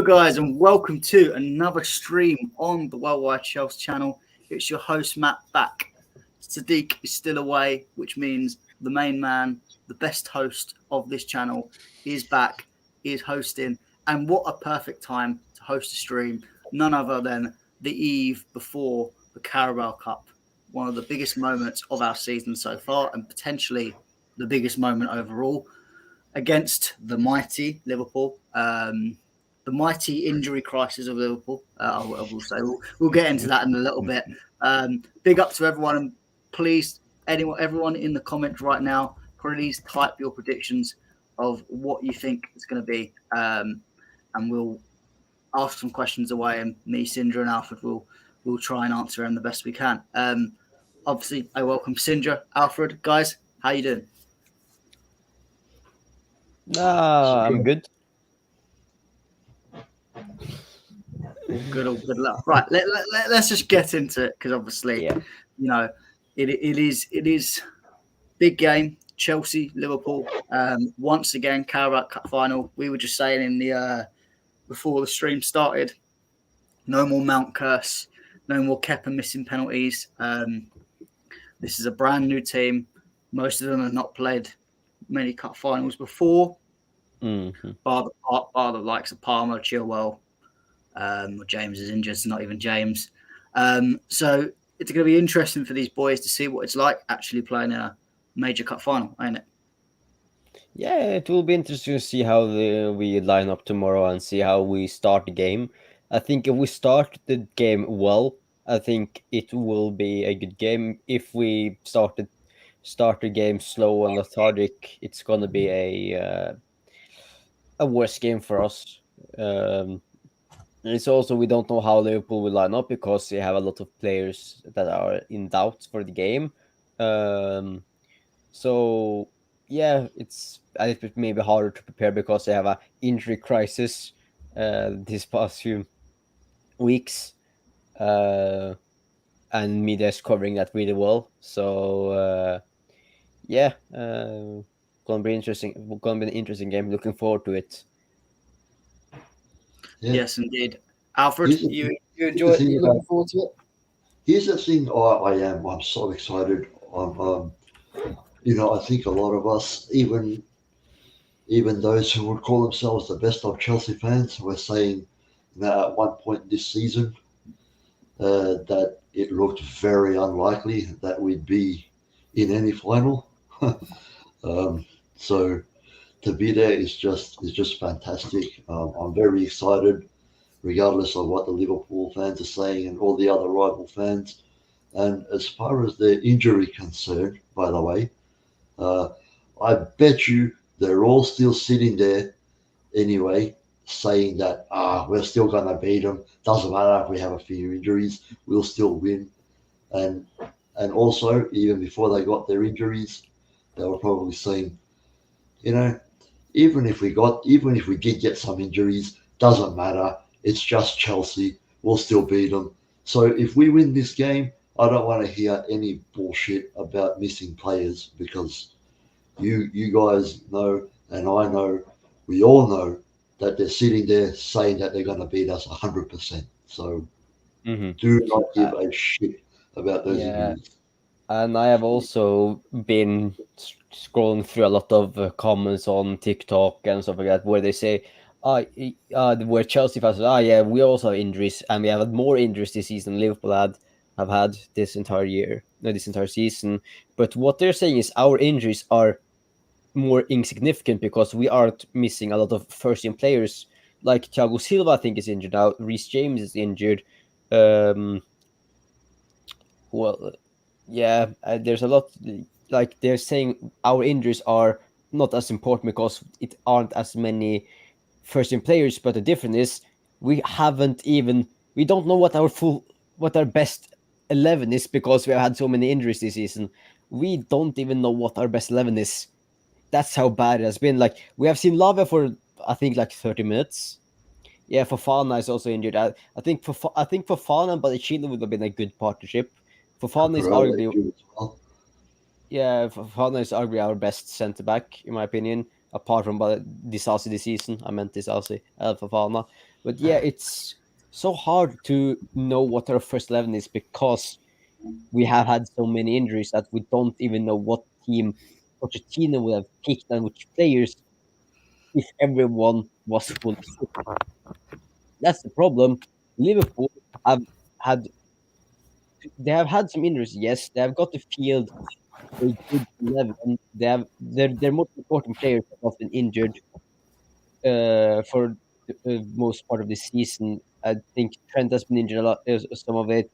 guys, and welcome to another stream on the WorldWideChels channel. It's your host, Matt, back. Sadiq is still away, which means the main man, the best host of this channel, is back, is hosting. And what a perfect time to host a stream. None other than the eve before the Carabao Cup. One of the biggest moments of our season so far, and potentially the biggest moment overall, against the mighty Liverpool. The mighty injury crisis of Liverpool. I will say we'll get into that in a little bit. Big up to everyone, and please, everyone in the comments right now, please type your predictions of what you think it's going to be, and we'll ask some questions away. And me, Sindra, and Alfred will try and answer them the best we can. Obviously, I welcome Sindra, Alfred, guys. How you doing? I'm good. Good luck. Right, let's just get into it, because obviously, you know, it is big game. Chelsea, Liverpool, once again, Carabao Cup final. We were just saying in the before the stream started, no more Mount curse, no more Kepa missing penalties. This is a brand new team. Most of them have not played many cup finals before, bar the likes of Palmer, Chilwell. James is injured, so not even James. So it's going to be interesting for these boys to see what it's like actually playing a major cup final, ain't it? Yeah, it will be interesting to see how we line up tomorrow and see how we start the game. I think if we start the game well, I think it will be a good game. If we start the game slow and lethargic, it's gonna be a worse game for us. It's also, we don't know how Liverpool will line up because they have a lot of players that are in doubt for the game. So yeah, it's a little bit maybe harder to prepare because they have a injury crisis these past few weeks, and media is covering that really well. So gonna be interesting. Gonna be an interesting game. Looking forward to it. Yeah. Yes, indeed. Alfred, you enjoy it? You looking forward to it? Here's the thing. I'm so excited. I think a lot of us, even those who would call themselves the best of Chelsea fans, were saying that at one point this season that it looked very unlikely that we'd be in any final. So to be there is just fantastic. I'm very excited, regardless of what the Liverpool fans are saying and all the other rival fans. And as far as the injury concerned, by the way, I bet you they're all still sitting there anyway, saying that we're still gonna beat them. Doesn't matter if we have a few injuries, we'll still win. And also, even before they got their injuries, they were probably saying, even if we did get some injuries, doesn't matter. It's just Chelsea. We'll still beat them. So if we win this game, I don't want to hear any bullshit about missing players, because you guys know, and I know, we all know that they're sitting there saying that they're going to beat us 100%. So do not give a shit about those injuries. And I have also been scrolling through a lot of comments on TikTok and stuff like that, where they say, where Chelsea fans, we also have injuries, and we have had more injuries this season than Liverpool have had this entire season. But what they're saying is our injuries are more insignificant because we aren't missing a lot of first-team players. Like Thiago Silva, I think, is injured now. Reece James is injured. There's a lot. Like, they're saying our injuries are not as important because it aren't as many first-team players. But the difference is we don't know what our best 11 is, because we have had so many injuries this season. We don't even know what our best 11 is. That's how bad it has been. Like, we have seen Lava for, I think, like 30 minutes. Yeah, Fofana is also injured. I think Fofana and Badiashile would have been a good partnership. Fofana is arguably our best centre back, in my opinion, apart from Disasi this season. I meant Disasi, Fofana. But yeah, it's so hard to know what our first 11 is because we have had so many injuries that we don't even know what team Pochettino would have picked and which players if everyone was fully fit. That's the problem. Liverpool have had they have had some injuries. Yes, they have got the field a good 11. They have their most important players have been injured for the most part of the season. I think Trent has been injured a lot, some of it.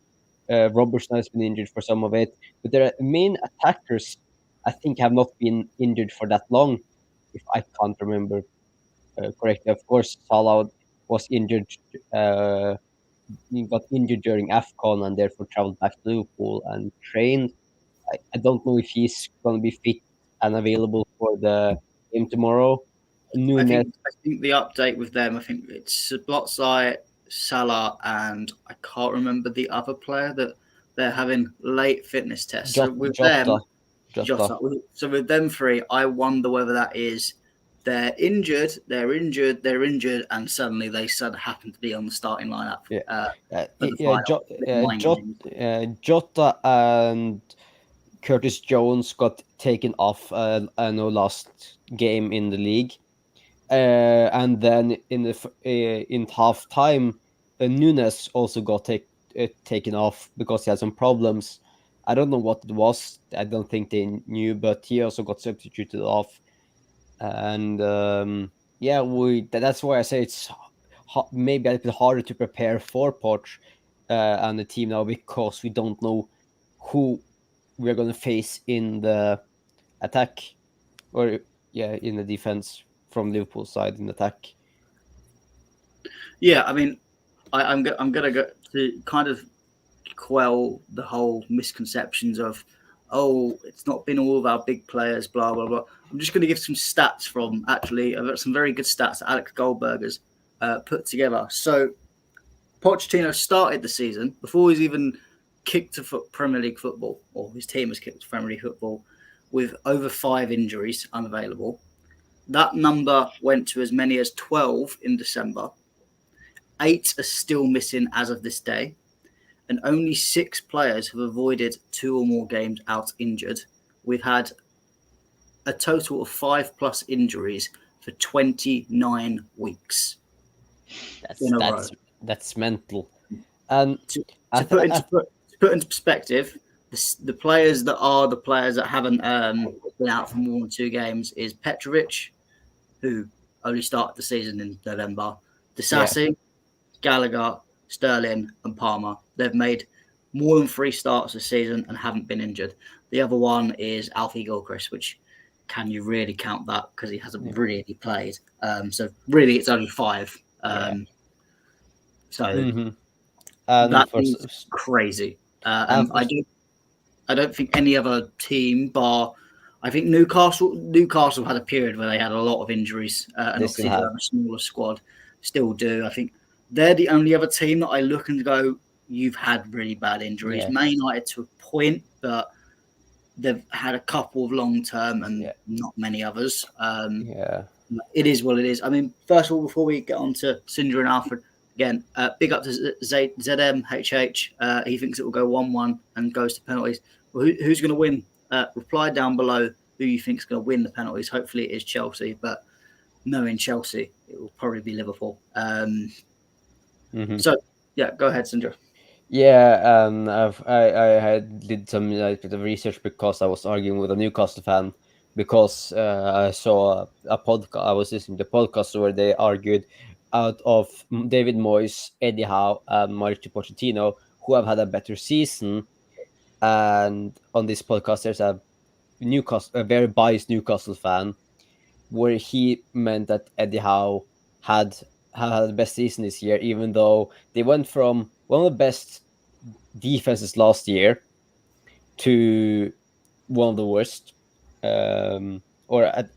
Robertson has been injured for some of it, but their main attackers, I think, have not been injured for that long, if I can't remember correctly. Of course, Salah was injured. Uh, he got injured during AFCON and therefore traveled back to Liverpool and trained. I don't know if he's going to be fit and available for the game tomorrow. Nunes, I think the update with them, I think it's Blotzai, Salah, and I can't remember the other player that they're having late fitness tests. So with them, Jota. So with them three, I wonder whether that is they're injured, and suddenly they happen to be on the starting lineup Yeah, for the yeah. final. Jota and Curtis Jones got taken off. I know last game in the league, and then in half time, Nunes also got taken off because he had some problems. I don't know what it was. I don't think they knew, but he also got substituted off. And yeah, that's why I say it's maybe a little bit harder to prepare for Poch and the team now because we don't know who we're going to face in the attack or yeah in the defense from Liverpool side in attack. Yeah, I mean, I'm gonna go to kind of quell the whole misconceptions of, oh, it's not been all of our big players, blah blah blah. I'm just going to give some stats from actually I've got some very good stats that Alex Goldberger's put together. So Pochettino started the season before he's even kicked to Premier League football, or his team has kicked to Premier League football, with over 5 injuries unavailable. That number went to as many as 12 in December. 8 are still missing as of this day, and only 6 players have avoided 2 or more games out injured. We've had a total of 5+ injuries for 29 weeks in a row. That's mental. And To put into perspective, the players that haven't been out for more than 2 games is Petrovic, who only started the season in November, Disasi, Gallagher, Sterling, and Palmer. They've made more than 3 starts this season and haven't been injured. The other one is Alfie Gilchrist, which can you really count that because he hasn't really played? So really, it's only 5. So that is crazy. And I don't think any other team, bar I think Newcastle had a period where they had a lot of injuries, and obviously they have a smaller squad. Still do. I think they're the only other team that I look and go, you've had really bad injuries. Yeah. Man United to a point, but they've had a couple of long term and not many others. It is what it is. I mean, first of all, before we get on to Cinder and Alfred, again, big up to ZMHH. He thinks it will go 1-1 and goes to penalties. Well, who's going to win? Reply down below who you think is going to win the penalties. Hopefully it is Chelsea, but knowing Chelsea, it will probably be Liverpool. So, yeah, go ahead, Cinder. Yeah, I did some bit of research because I was arguing with a Newcastle fan because I saw a podcast. I was listening to a podcast where they argued out of David Moyes, Eddie Howe, and Mauricio Pochettino, who have had a better season. And on this podcast, there's a very biased Newcastle fan, where he meant that Eddie Howe had the best season this year, even though they went from one of the best defenses last year to one of the worst, or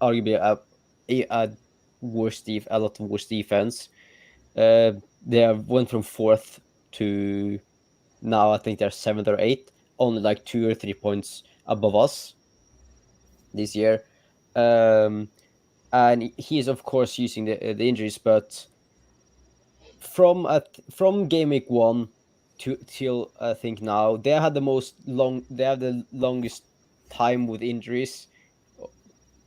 arguably a lot of worse defense. They went from 4th to now I think they're 7th or 8th, only like 2 or 3 points above us this year. And he is of course using the injuries, but from game week 1 to till I think now, they had they have the longest time with injuries.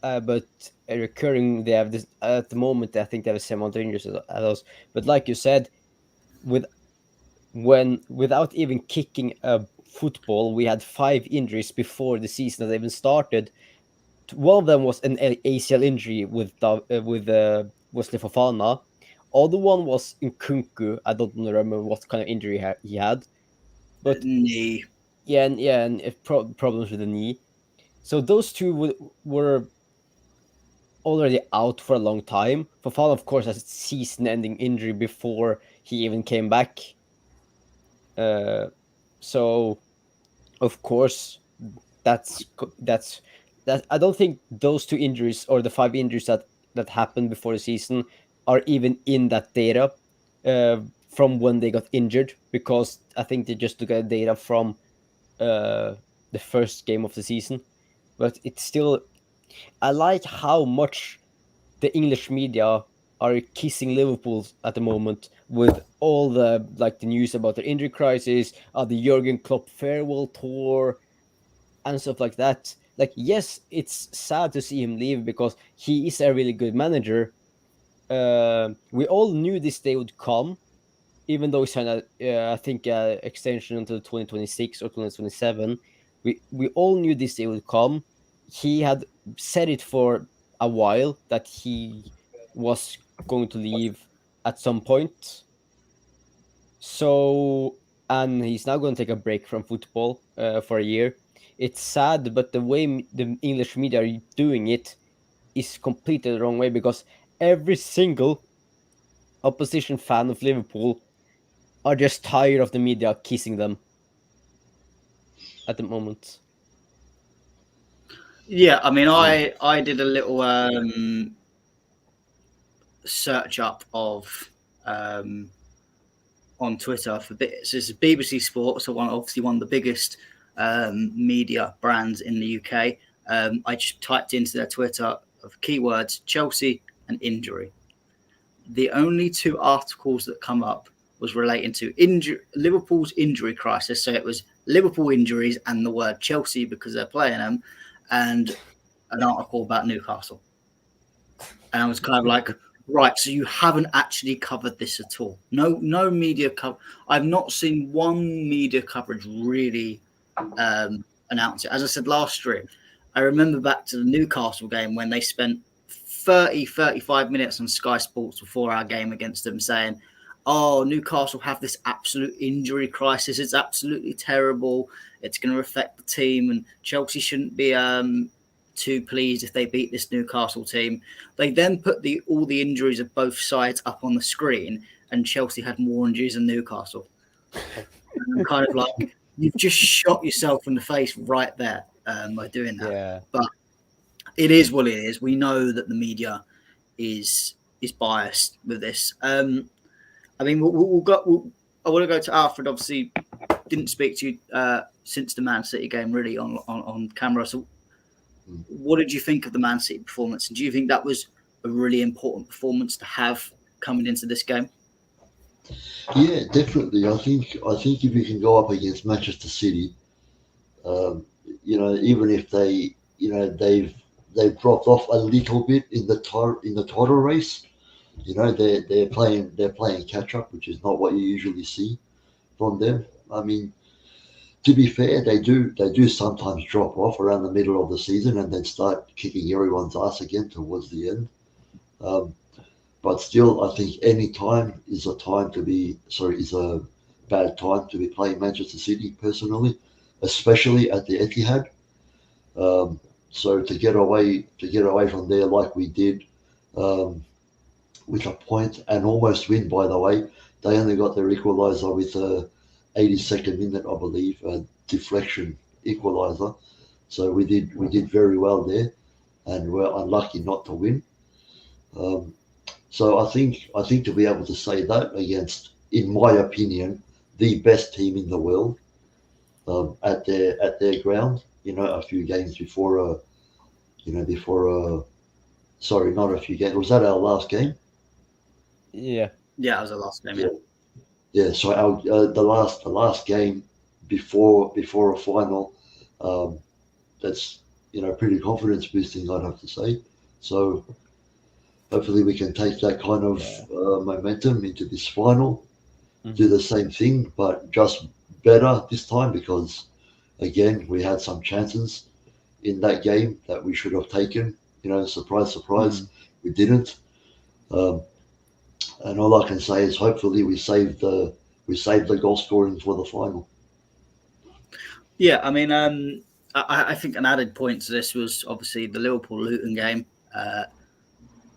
But recurring, they have this at the moment. I think they have a similar injuries as us. But like you said, with without even kicking a football, we had 5 injuries before the season had even started. One of them was an ACL injury with Wesley Fofana. Other one was in Kunku. I don't remember what kind of injury he had, but Knee. and problems with the knee. So those two were already out for a long time. Fofana, of course, has a season-ending injury before he even came back. So, of course, that's that. I don't think those 2 injuries or the 5 injuries that happened before the season are even in that data from when they got injured, because I think they just took a data from the first game of the season. But it's still, I like how much the English media are kissing Liverpool at the moment with all the the news about their injury crisis, the Jurgen Klopp farewell tour, and stuff like that. Like, yes, it's sad to see him leave because he is a really good manager. We all knew this day would come, even though he signed I think, extension until 2026 or 2027. We all knew this day would come. He had said it for a while that he was going to leave at some point. So, and he's now going to take a break from football for a year. It's sad, but the way the English media are doing it is completely the wrong way, because every single opposition fan of Liverpool are just tired of the media kissing them at the moment. Yeah, I mean, I did a little search up of on Twitter for bits. It's BBC Sports, so obviously one of the biggest media brands in the UK. I just typed into their Twitter of keywords Chelsea and injury. The only 2 articles that come up was relating to Liverpool's injury crisis. So it was Liverpool injuries and the word Chelsea because they're playing them, and an article about Newcastle. And I was kind of like, right, so you haven't actually covered this at all. No media cover. I've not seen one media coverage really announce it. As I said last stream, I remember back to the Newcastle game when they spent 35 minutes on Sky Sports before our game against them saying, oh, Newcastle have this absolute injury crisis. It's absolutely terrible. It's going to affect the team, and Chelsea shouldn't be too pleased if they beat this Newcastle team. They then put all the injuries of both sides up on the screen, and Chelsea had more injuries than Newcastle. And I'm kind of like, you've just shot yourself in the face right there by doing that. Yeah. But it is what it is. We know that the media is biased with this. I mean, I want to go to Alfred. Obviously, didn't speak to you since the Man City game really on camera. So, what did you think of the Man City performance? And do you think that was a really important performance to have coming into this game? Yeah, definitely. I think if you can go up against Manchester City, even if they've dropped off a little bit in the title race, they're playing catch up, which is not what you usually see from them. I mean, to be fair, they do sometimes drop off around the middle of the season and then start kicking everyone's ass again towards the end. But still, I think any time is a bad time to be playing Manchester City. Personally, especially at the Etihad. So to get away from there like we did, with a point and almost win. By the way, they only got their equaliser with a 82nd minute, I believe, a deflection equaliser. So we did very well there, and we're unlucky not to win. So I think to be able to say that against, in my opinion, the best team in the world at their ground, a few games before, sorry, not a few games. Was that our last game? Yeah. Yeah, that was the last game. Yeah, yeah. So our the last game before a final, um, that's pretty confidence boosting, I'd have to say. So hopefully we can take that kind of Yeah. momentum into this final, do Mhm. the same thing, but just better this time because again we had some chances in that game that we should have taken. Surprise, surprise, Mhm. we didn't. Um, and all I can say is hopefully we saved the goal scoring for the final. Yeah, I mean, I think an added point to this was obviously the Liverpool Luton game.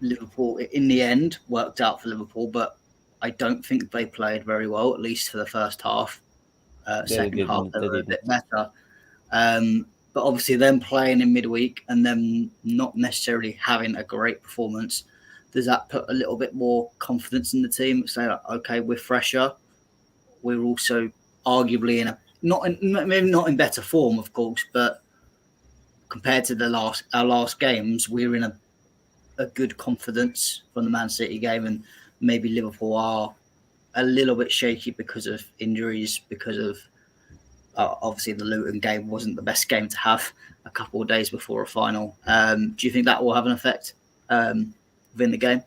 Liverpool, in the end, worked out for Liverpool, but I don't think they played very well, at least for the first half. They Second half, didn't. they They were a bit didn't. better. But obviously, them playing in midweek and them not necessarily having a great performance, does that put a little bit more confidence in the team? Say, like, okay, we're fresher. We're also arguably in a maybe not in better form, of course, but compared to our last games, we're in a good confidence from the Man City game, and maybe Liverpool are a little bit shaky because of injuries, because of obviously the Luton game wasn't the best game to have a couple of days before a final. Do you think that will have an effect within the game?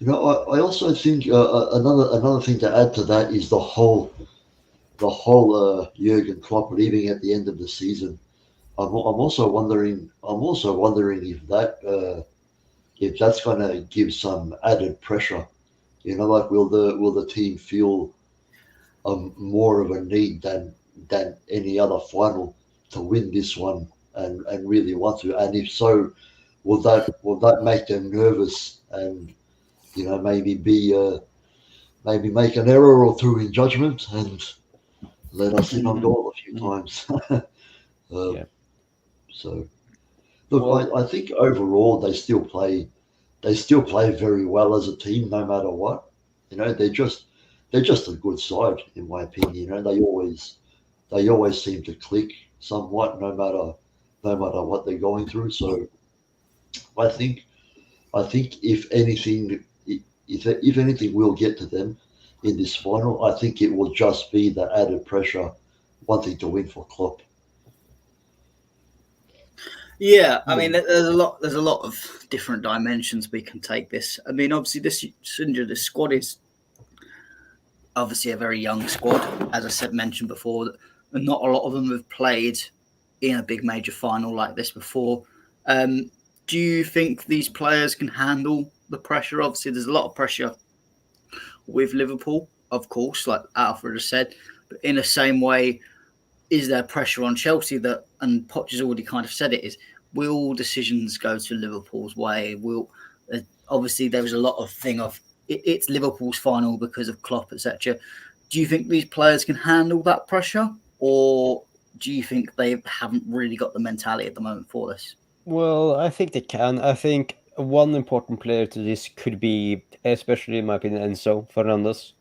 I also think another thing to add to that is the whole Jurgen Klopp leaving at the end of the season. I'm also wondering. If that's going to give some added pressure. Like will the team feel more of a need than any other final to win this one and really want to? And if so, will that make them nervous and maybe make an error or two in judgment and let us in on Mm. goal a few Mhm. times? um, Yeah. so look, Well, I think overall they still play very well as a team, no matter what. They're just a good side, in my opinion. They always seem to click somewhat, no matter what they're going through. So I think I think if anything will get to them in this final, I think it will just be the added pressure wanting to win for Klopp. Yeah, I mean, yeah. there's a lot of different dimensions we can take this. I mean, obviously, this squad is obviously a very young squad, as I said mentioned before. And not a lot of them have played in a big major final like this before. Um, do you think these players can handle the pressure? Obviously, there's a lot of pressure with Liverpool, of course, like Alfred has said. But in the same way, is there pressure on Chelsea that, and Poch has already kind of said it, is will decisions go to Liverpool's way? Obviously there was a lot of thing of it's Liverpool's final because of Klopp, etc. Do you think these players can handle that pressure, or do you think they haven't really got the mentality at the moment for this? Well, I think they can. I think one important player to this could be, especially in my opinion, Enzo Fernandez.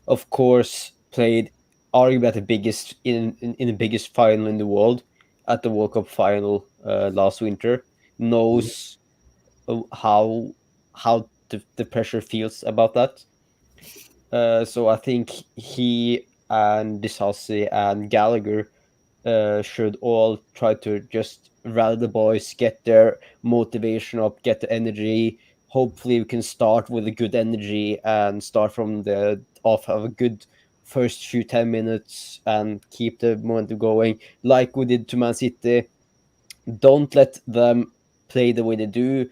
Of course, played arguably at the biggest in the biggest final in the world at the World Cup final last winter. Knows how the pressure feels about that. So I think he and Disasi and Gallagher should all try to just rally the boys, get their motivation up, get the energy. Hopefully, we can start with a good energy and start from the off, have a good first few 10 minutes and keep the momentum going, like we did to Man City. Don't let them play the way they do.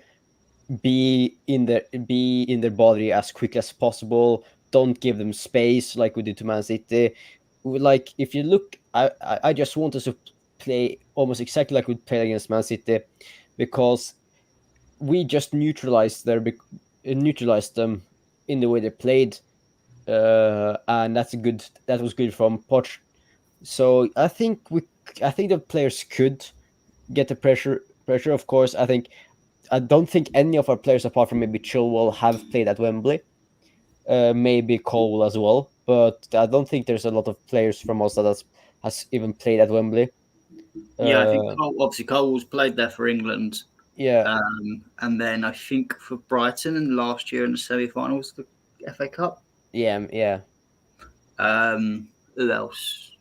Be in their body as quick as possible. Don't give them space like we did to Man City. Like if you look, I just want us to play almost exactly like we played against Man City, because we just neutralized them in the way they played, and that was good from Poch. So I think the players could get the pressure. Of course, I don't think any of our players, apart from maybe Chilwell, have played at Wembley. Maybe Cole as well, but I don't think there's a lot of players from us that has even played at Wembley. Yeah, I think Uh, Cole, obviously Cole's played there for England. Yeah, And then I think for Brighton and last year in the semi-finals, the FA Cup. yeah. Who else?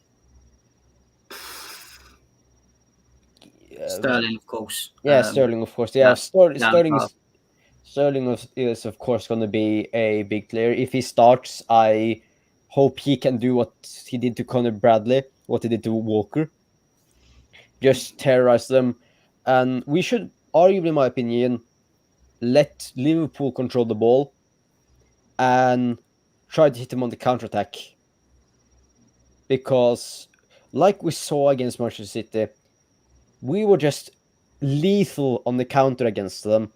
Uh, Sterling, of course. yeah, Sterling, of course. Yeah, Lampard. Sterling is of course going to be a big player. If he starts, I hope he can do what he did to Conor Bradley, what he did to Walker, just terrorize them. And we should, arguably, in my opinion, let Liverpool control the ball and try to hit them on the counter attack. Because, like we saw against Manchester City, we were just lethal on the counter against them.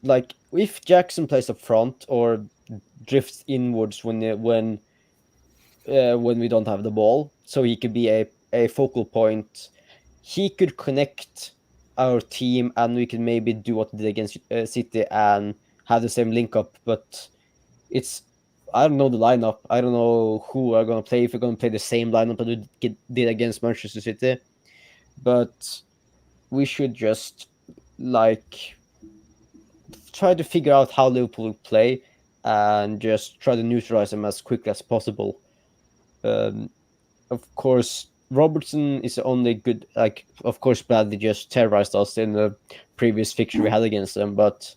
Like, if Jackson plays up front or drifts inwards when we don't have the ball, so he could be a focal point, he could connect our team, and we could maybe do what we did against City and have the same link up. But it's I don't know the lineup. I don't know who are going to play, if we're going to play the same lineup that we did against Manchester City. But we should just like try to figure out how Liverpool will play and just try to neutralize them as quickly as possible. Um, of course, Robertson is the only good. Like, of course, Bradley just terrorized us in the previous fixture we had against them, but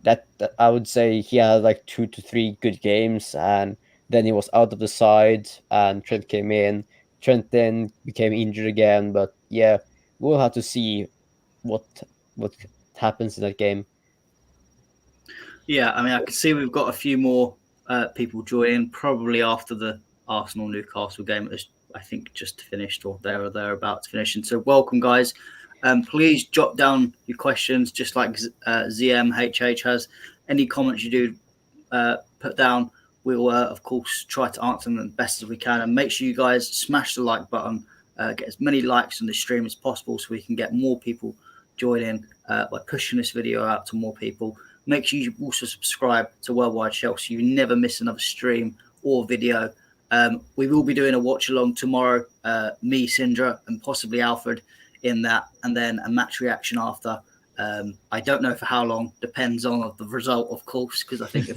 that I would say he had like 2 to 3 good games, and then he was out of the side, and Trent came in. Trent then became injured again, but yeah, we'll have to see what what happens in that game. Yeah, I mean, I can see we've got a few more people joining probably after the Arsenal Newcastle game. It was, I think, just finished or there or thereabouts finishing. So, welcome, guys. Please jot down your questions, just like ZMHH has. Any comments you do put down, we'll, of course, try to answer them as best as we can. And make sure you guys smash the like button, get as many likes on the stream as possible so we can get more people joining by pushing this video out to more people. Make sure you also subscribe to WorldWideChels so you never miss another stream or video. We will be doing a watch along tomorrow, me, Sindra, and possibly Alfred in that, and then a match reaction after. I don't know for how long, depends on the result, of course, because I think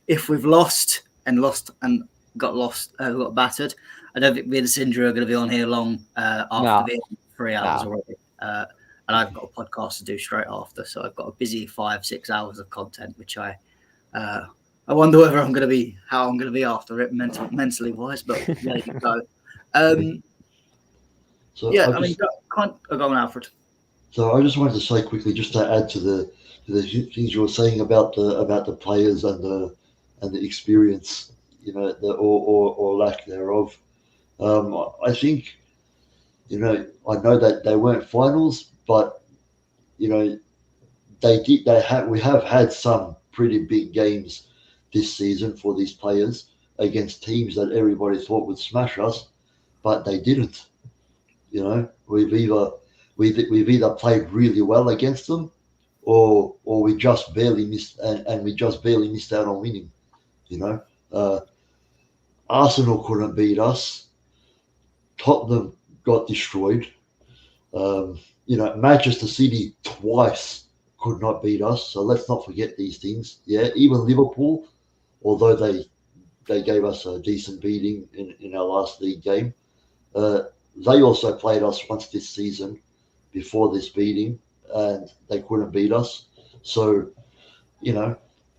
if we've lost and got battered, I don't think me and Sindra are going to be on here long after being 3 hours already. And I've got a podcast to do straight after, so I've got a busy 5-6 hours of content, which I wonder whether how I'm going to be after it, mentally wise. But there you go. So yeah, I mean, go on, Alfred. So I just wanted to say quickly, just to add to the things you were saying about the players and the experience, or lack thereof. I think, I know that they weren't finals, but we have had some pretty big games this season for these players against teams that everybody thought would smash us, but they didn't. We've either played really well against them, or we just barely missed, and we just barely missed out on winning. Arsenal couldn't beat us. Tottenham got destroyed. Manchester City twice could not beat us. So let's not forget these things. Yeah, even Liverpool, although they gave us a decent beating in our last league game, they also played us once this season before this beating, and they couldn't beat us. So,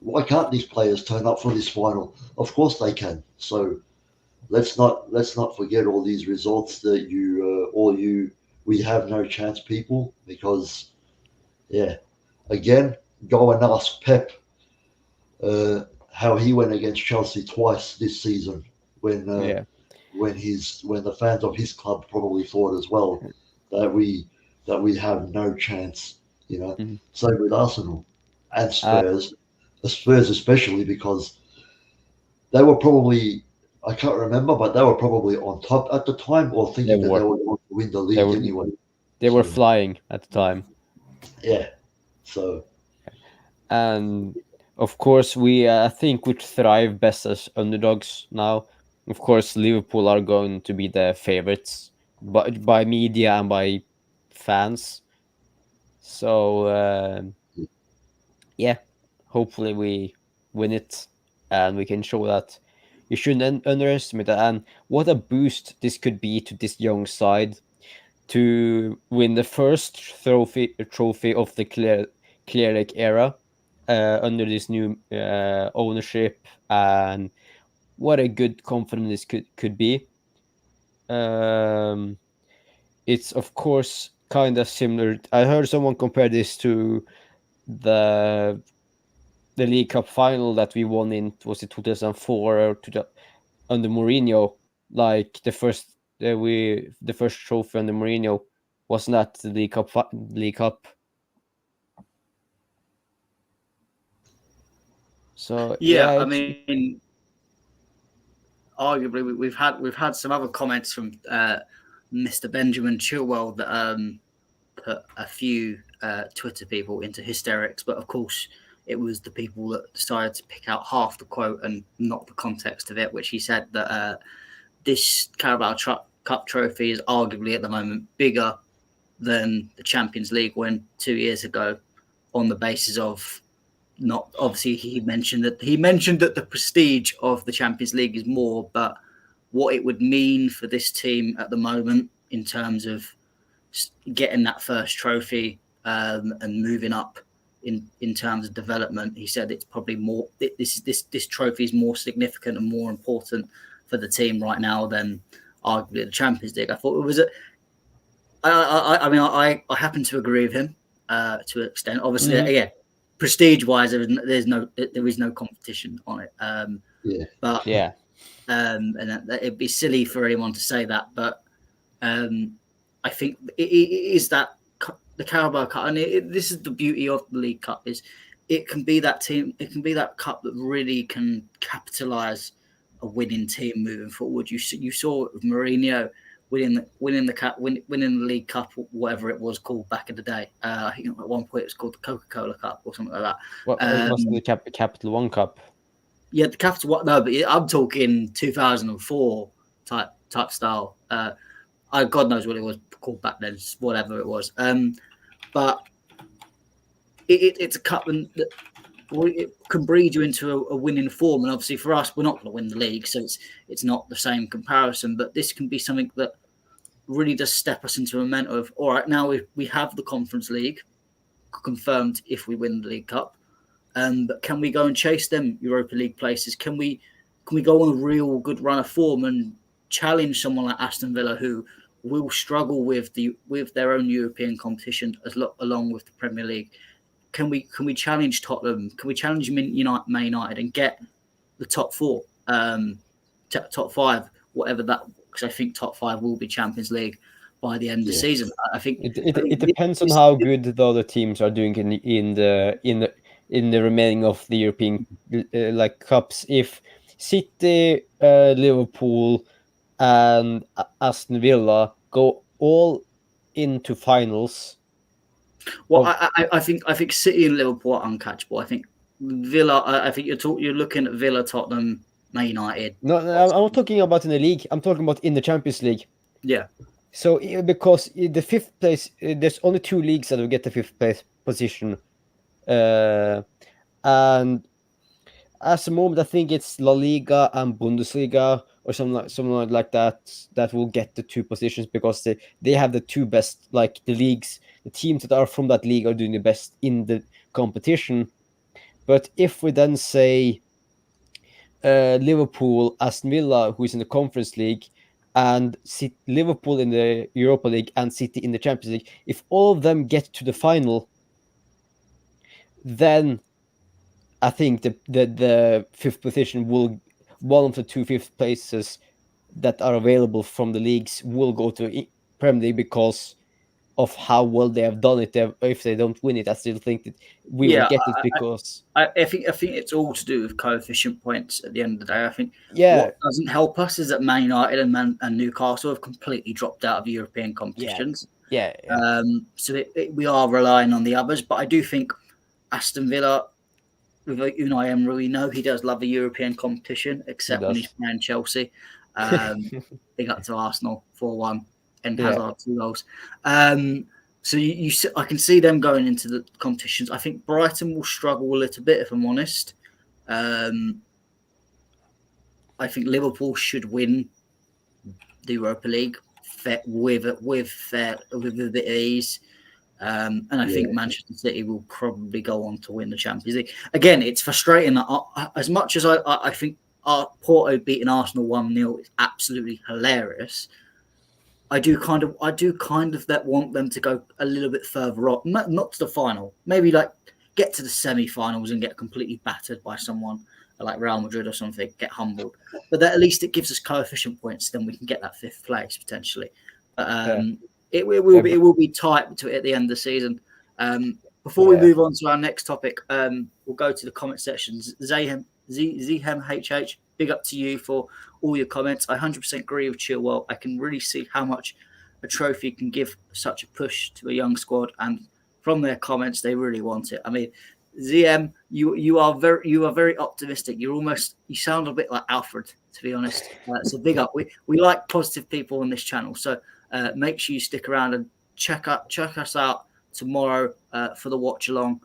why can't these players turn up for this final? Of course they can. So let's not forget all these results that we have no chance, people, because again, go and ask Pep how he went against Chelsea twice this season when the fans of his club probably thought as well that we have no chance. Same with Arsenal and Spurs, Spurs especially, because they were probably, I can't remember, but they were probably on top at the time, or thinking that they were going to win the league anyway. They were flying at the time. Yeah. So. And of course, I think we thrive best as underdogs now. Of course, Liverpool are going to be the favorites, but by media and by fans. So yeah, hopefully we win it, and we can show that you shouldn't underestimate that. And what a boost this could be to this young side to win the first trophy of the Clear Lake era under this new ownership, and what a good confidence this could be. It's of course kind of similar. I heard someone compare this to the League Cup final that we won in, was it 2004 or under Mourinho? Like the first trophy under Mourinho, wasn't that the League Cup? So Yeah, I it's mean, arguably we've had some other comments from Mr. Benjamin Chilwell that put a few Twitter people into hysterics, but of course it was the people that decided to pick out half the quote and not the context of it, which he said that this Carabao Cup trophy is arguably at the moment bigger than the Champions League win 2 years ago, on the basis of not obviously he mentioned that the prestige of the Champions League is more, but what it would mean for this team at the moment in terms of getting that first trophy and moving up in terms of development. He said it's probably more. This trophy is more significant and more important for the team right now than arguably the Champions League. I thought it was I happen to agree with him to an extent. Obviously, yeah, prestige-wise, there is no competition on it. But yeah, and it'd be silly for anyone to say that. But I think it is that the Carabao Cup, and this is the beauty of the League Cup, is it can be that team, it can be that cup that really can capitalise a winning team moving forward. You saw it with Mourinho winning the League Cup, whatever it was called back in the day. I think at one point it was called the Coca-Cola Cup or something like that. What was the Capital One Cup? Yeah, the Capital One. No, but I'm talking 2004 type style. God knows what it was called back then, whatever it was. But it's a cup that it can breed you into a winning form. And obviously for us, we're not going to win the league, so it's not the same comparison. But this can be something that really does step us into a momentum of, all right, now we have the Conference League confirmed if we win the League Cup. But can we go and chase them Europa League places? Can we go on a real good run of form and challenge someone like Aston Villa, who will struggle with their own European competition along with the Premier League? Can we challenge Tottenham? Can we challenge Man United and get the top four, top five, whatever that? Because I think top five will be Champions League by the end of the season. I think it depends on how good the other teams are doing in the remaining of the European like cups. If City, Liverpool, and Aston Villa go all into finals. Well, I think City and Liverpool are uncatchable. I think Villa. I think you're looking at Villa, Tottenham, Man United. No, I'm not talking about in the league. I'm talking about in the Champions League. Yeah. So because the fifth place, there's only 2 leagues that will get the 5th place position, and at the moment I think it's La Liga and Bundesliga or something like that will get the 2 positions, because they have the 2 best, like the leagues, the teams that are from that league are doing the best in the competition. But if we then say Liverpool, Aston Villa, who is in the Conference League, and Liverpool in the Europa League and City in the Champions League, if all of them get to the final, then I think the 5th position will, one of the 2 5th places that are available from the leagues will go to Premier League, because of how well they have done it. If they don't win it, I still think that we will get it, because I think it's all to do with coefficient points at the end of the day. I think what doesn't help us is that Man United and Newcastle have completely dropped out of the European competitions. Yeah. So we are relying on the others, but I do think Aston Villa, with Unai Emery, we know he does love the European competition, except when he's playing Chelsea. Big up to Arsenal, 4-1, and Hazard 2 goals. So I can see them going into the competitions. I think Brighton will struggle a little bit, if I'm honest. I think Liverpool should win the Europa League with a bit of ease. And I think Manchester City will probably go on to win the Champions League. Again, it's frustrating that as much as I think Porto beating Arsenal 1-0 is absolutely hilarious. I do kind of that want them to go a little bit further up, not to the final, maybe like get to the semi-finals and get completely battered by someone like Real Madrid or something, get humbled. But at least it gives us coefficient points, then we can get that 5th place potentially. But it will be tight to it at the end of the season. Before we move on to our next topic, we'll go to the comment sections. Zhem HH, big up to you for all your comments. I 100% agree with Chilwell. I can really see how much a trophy can give such a push to a young squad, and from their comments, they really want it. I mean, ZM, you are very optimistic. You sound a bit like Alfred, to be honest. So big up. We like positive people on this channel. So make sure you stick around and check us out tomorrow for the watch along.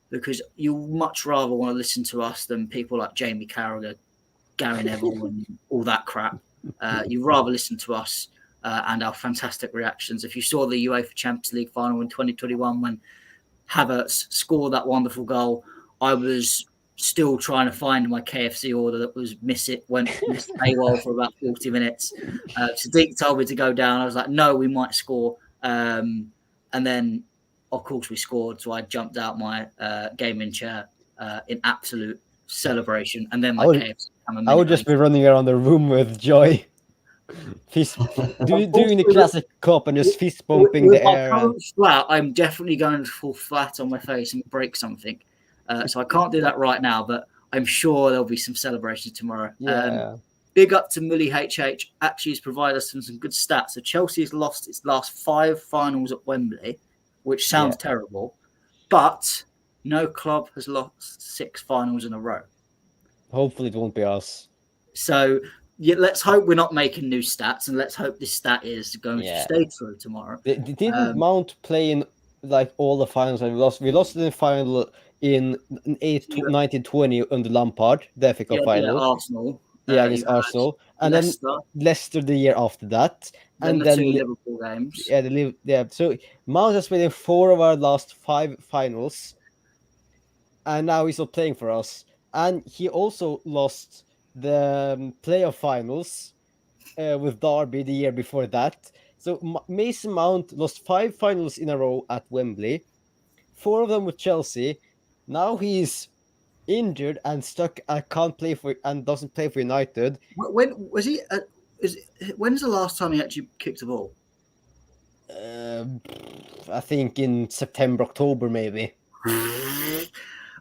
Because you much rather want to listen to us than people like Jamie Carragher, Gary Neville, and all that crap. You'd rather listen to us and our fantastic reactions. If you saw the UEFA Champions League final in 2021 when Havertz scored that wonderful goal, I was still trying to find my KFC order that was missed AWOL for about 40 minutes. Sadiq told me to go down. I was like, no, we might score. And then, of course, we scored. So I jumped out my gaming chair in absolute celebration. And then KFC. I would just be running around the room with joy. Doing the classic cop and just fist bumping the air. Flat, I'm definitely going to fall flat on my face and break something. So I can't do that right now, but I'm sure there'll be some celebrations tomorrow. Yeah. Big up to Mully HH. Actually, has provided us some good stats. So Chelsea has lost its last 5 finals at Wembley, which sounds terrible, but no club has lost 6 finals in a row. Hopefully it won't be us. So let's hope we're not making new stats, and let's hope this stat is going to stay true tomorrow. Didn't Mount play in like all the finals that we lost? We lost in the final in 1920 under Lampard, the FA Cup final. Arsenal. Against Arsenal, and Leicester. Then Leicester the year after that, and then the 2 Liverpool games. So Mount has played in 4 of our last 5 finals, and now he's not playing for us. And he also lost the playoff finals with Derby the year before that. So Mason Mount lost 5 finals in a row at Wembley, 4 of them with Chelsea. Now he's injured and stuck. Can't play for and doesn't play for United. When was he? When's the last time he actually kicked a ball? I think in September, October, maybe.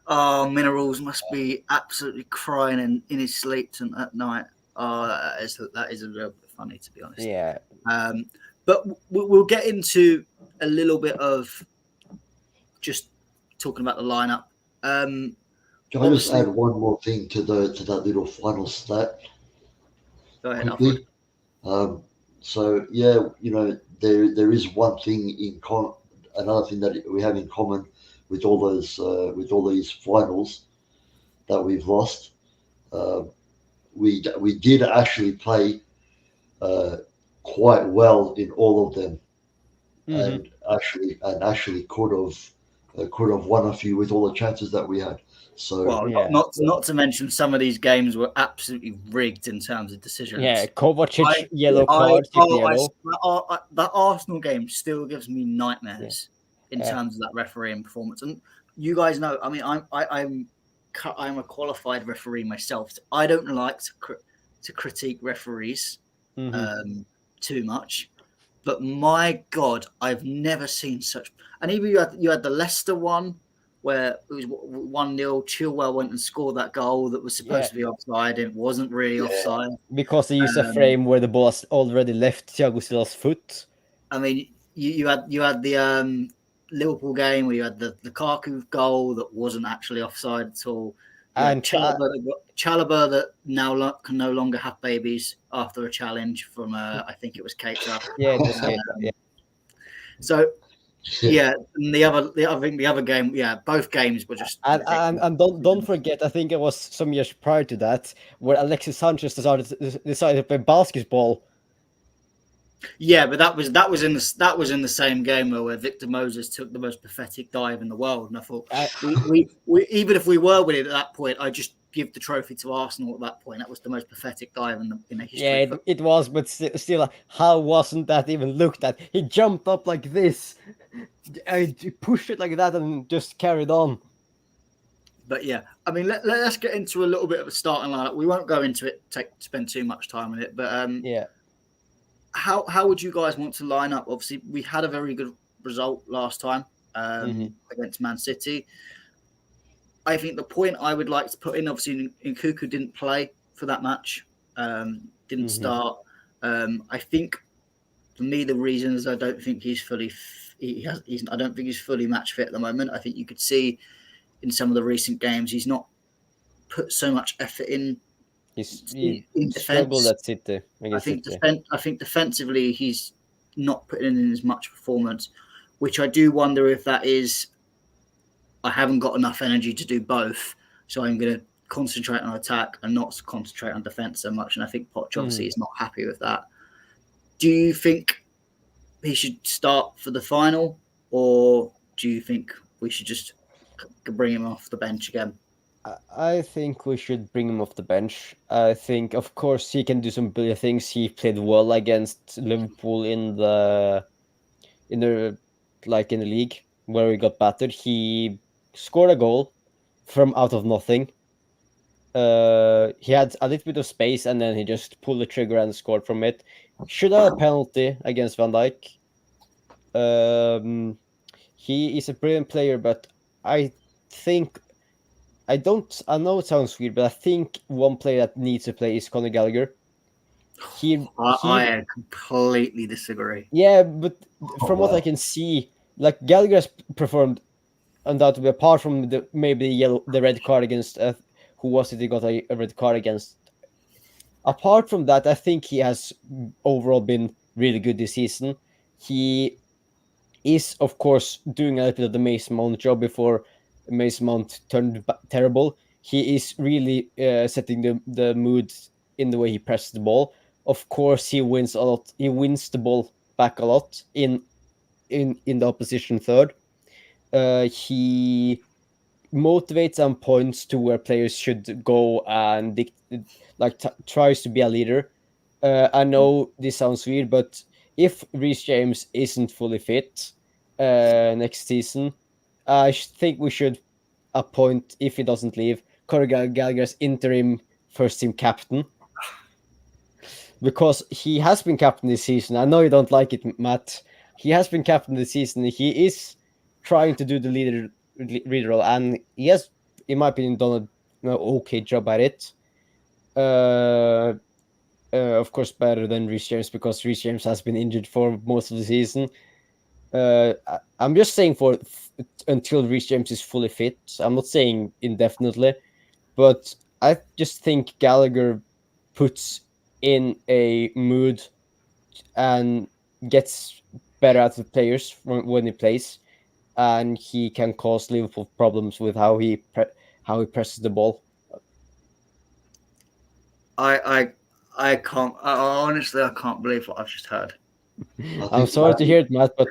Oh, Minerals must be absolutely crying in his sleep at night. Oh, that is a little bit funny, to be honest. Yeah. But we'll get into a little bit of just talking about the lineup. Can I just add one more thing to that little final stat? Go ahead, quickly? So there is one thing another thing that we have in common with all these finals that we've lost. We did actually play quite well in all of them, and actually could have won a few with all the chances that we had. So not to mention some of these games were absolutely rigged in terms of decisions. Yeah, Kovacic yellow card. That Arsenal game still gives me nightmares in terms of that refereeing performance. And you guys know, I mean, I'm a qualified referee myself. So I don't like to critique referees too much, but my God, I've never seen such. And even you had the Leicester one where it was 1-0. Chilwell went and scored that goal that was supposed to be offside and it wasn't really offside. Because they used a frame where the ball has already left Thiago Silva's foot. I mean, you had the Liverpool game where you had the Lukaku goal that wasn't actually offside at all. And Chalobah that now can no longer have babies after a challenge from I think it was Keita. So yeah, and I think the other game, yeah, both games were just And don't forget, I think it was some years prior to that where Alexis Sanchez decided to play basketball. Yeah, but that was in the same game where Victor Moses took the most pathetic dive in the world, and I thought we even if we were winning at that point, I just give the trophy to Arsenal at that point. That was the most pathetic dive in the history. Yeah, it was, but still, how wasn't that even looked at? He jumped up like this, pushed it like that, and just carried on. But yeah, I mean, let's get into a little bit of a starting lineup. We won't go into it, spend too much time on it, but yeah. How would you guys want to line up? Obviously, we had a very good result last time against Man City. I think the point I would like to put in, obviously, Nkunku didn't play for that match, didn't start. I think for me, the reason is I don't think he's fully. I don't think he's fully match fit at the moment. I think you could see in some of the recent games he's not put so much effort in. He struggled at City. I think defensively he's not putting in as much performance, which I do wonder if that is. I haven't got enough energy to do both, so I'm going to concentrate on attack and not concentrate on defense so much. And I think Poch obviously is not happy with that. Do you think he should start for the final, or do you think we should just bring him off the bench again? I think we should bring him off the bench. I think, of course, he can do some brilliant things. He played well against Liverpool in the league where we got battered. He scored a goal from out of nothing. He had a little bit of space and then he just pulled the trigger and scored from it. Should have a penalty against Van Dijk. He is a brilliant player, but I know it sounds weird, but I think one player that needs to play is Conor Gallagher. I completely disagree. Yeah, but from what I can see, like Gallagher has performed undoubtedly, apart from the red card against who was it? He got a red card against. Apart from that, I think he has overall been really good this season. He is, of course, doing a little bit of the Mason Mount job before Mason Mount turned terrible. He is really setting the mood in the way he presses the ball. Of course, he wins a lot. He wins the ball back a lot in the opposition third. He motivates and points to where players should go and tries to be a leader. I know this sounds weird, but if Reece James isn't fully fit next season, I think we should appoint, if he doesn't leave, Conor Gallagher as interim first team captain. Because he has been captain this season. I know you don't like it, Matt. He has been captain this season. He is trying to do the leader role, and he has, in my opinion, done an okay job at it. Of course, better than Reece James, because Reece James has been injured for most of the season. I'm just saying until Reece James is fully fit. I'm not saying indefinitely, but I just think Gallagher puts in a mood and gets better at the players when he plays, and he can cause Liverpool problems with how he presses the ball. I can't. Honestly, I can't believe what I've just heard. I'm sorry to hear it, Matt, but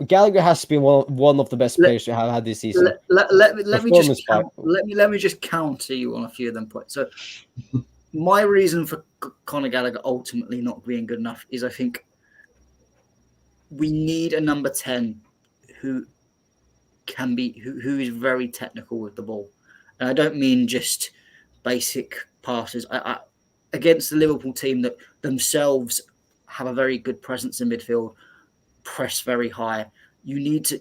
Gallagher has been one of the best players you have had this season. Let me just counter you on a few of them points. So, my reason for Conor Gallagher ultimately not being good enough is I think we need a number 10 who is very technical with the ball, and I don't mean just basic passes. I against the Liverpool team that themselves have a very good presence in midfield, press very high. You need to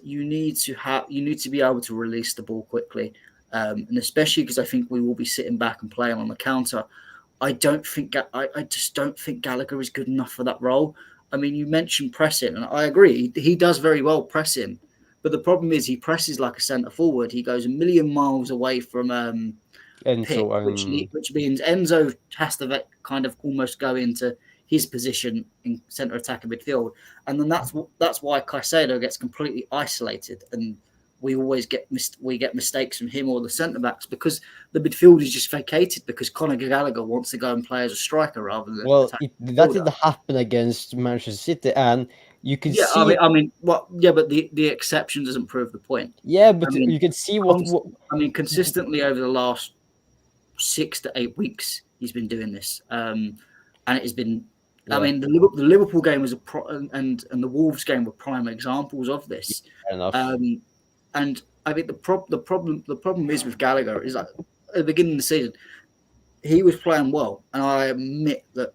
be able to release the ball quickly, and especially because I think we will be sitting back and playing on the counter. I just don't think Gallagher is good enough for that role. I mean, you mentioned pressing, and I agree he does very well pressing, but the problem is he presses like a centre forward. He goes a million miles away from Enzo, which means Enzo has to kind of almost go into his position in centre attacking midfield, and then that's why Caicedo gets completely isolated, and we always get mistakes from him or the centre backs because the midfield is just vacated because Conor Gallagher wants to go and play as a striker rather than Well, attacking that midfielder. didn't happen against Manchester City, and you can Yeah, see. but the exception doesn't prove the point. Yeah, but I mean, you can see what consistently over the last 6 to 8 weeks, he's been doing this, and it has been. Yeah. I mean, the Liverpool game was and the Wolves game were prime examples of this. Fair enough. And I think the problem is with Gallagher is that at the beginning of the season, he was playing well, and I admit that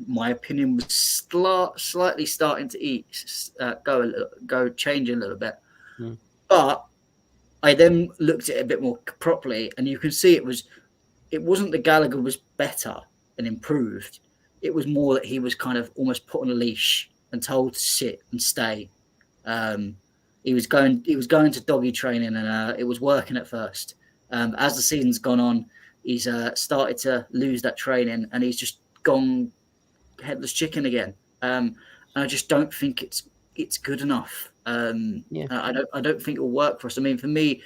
my opinion was slightly starting to go change a little bit. Mm. But I then looked at it a bit more properly, and you can see it wasn't that Gallagher was better and improved. It was more that he was kind of almost put on a leash and told to sit and stay. He was going to doggy training, and it was working at first. As the season's gone on, he's started to lose that training, and he's just gone headless chicken again. And I just don't think it's good enough. I don't think it'll work for us. I mean, for me,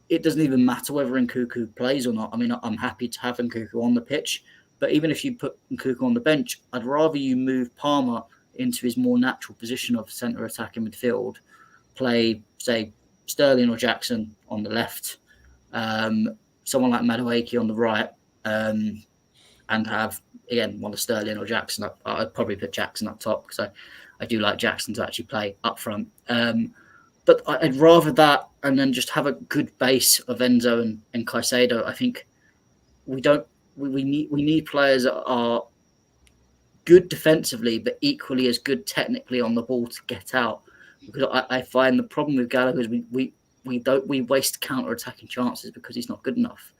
it doesn't even matter whether Nkunku plays or not. I mean, I'm happy to have Nkunku on the pitch, but even if you put Nkunku on the bench, I'd rather you move Palmer into his more natural position of centre attacking midfield, play, say, Sterling or Jackson on the left, someone like Madueke on the right, and have, again, one of Sterling or Jackson up. I'd probably put Jackson up top because I do like Jackson to actually play up front. But I'd rather that and then just have a good base of Enzo and Caicedo. I think we need players that are good defensively, but equally as good technically on the ball to get out. Because I find the problem with Gallagher is we waste counter-attacking chances because he's not good enough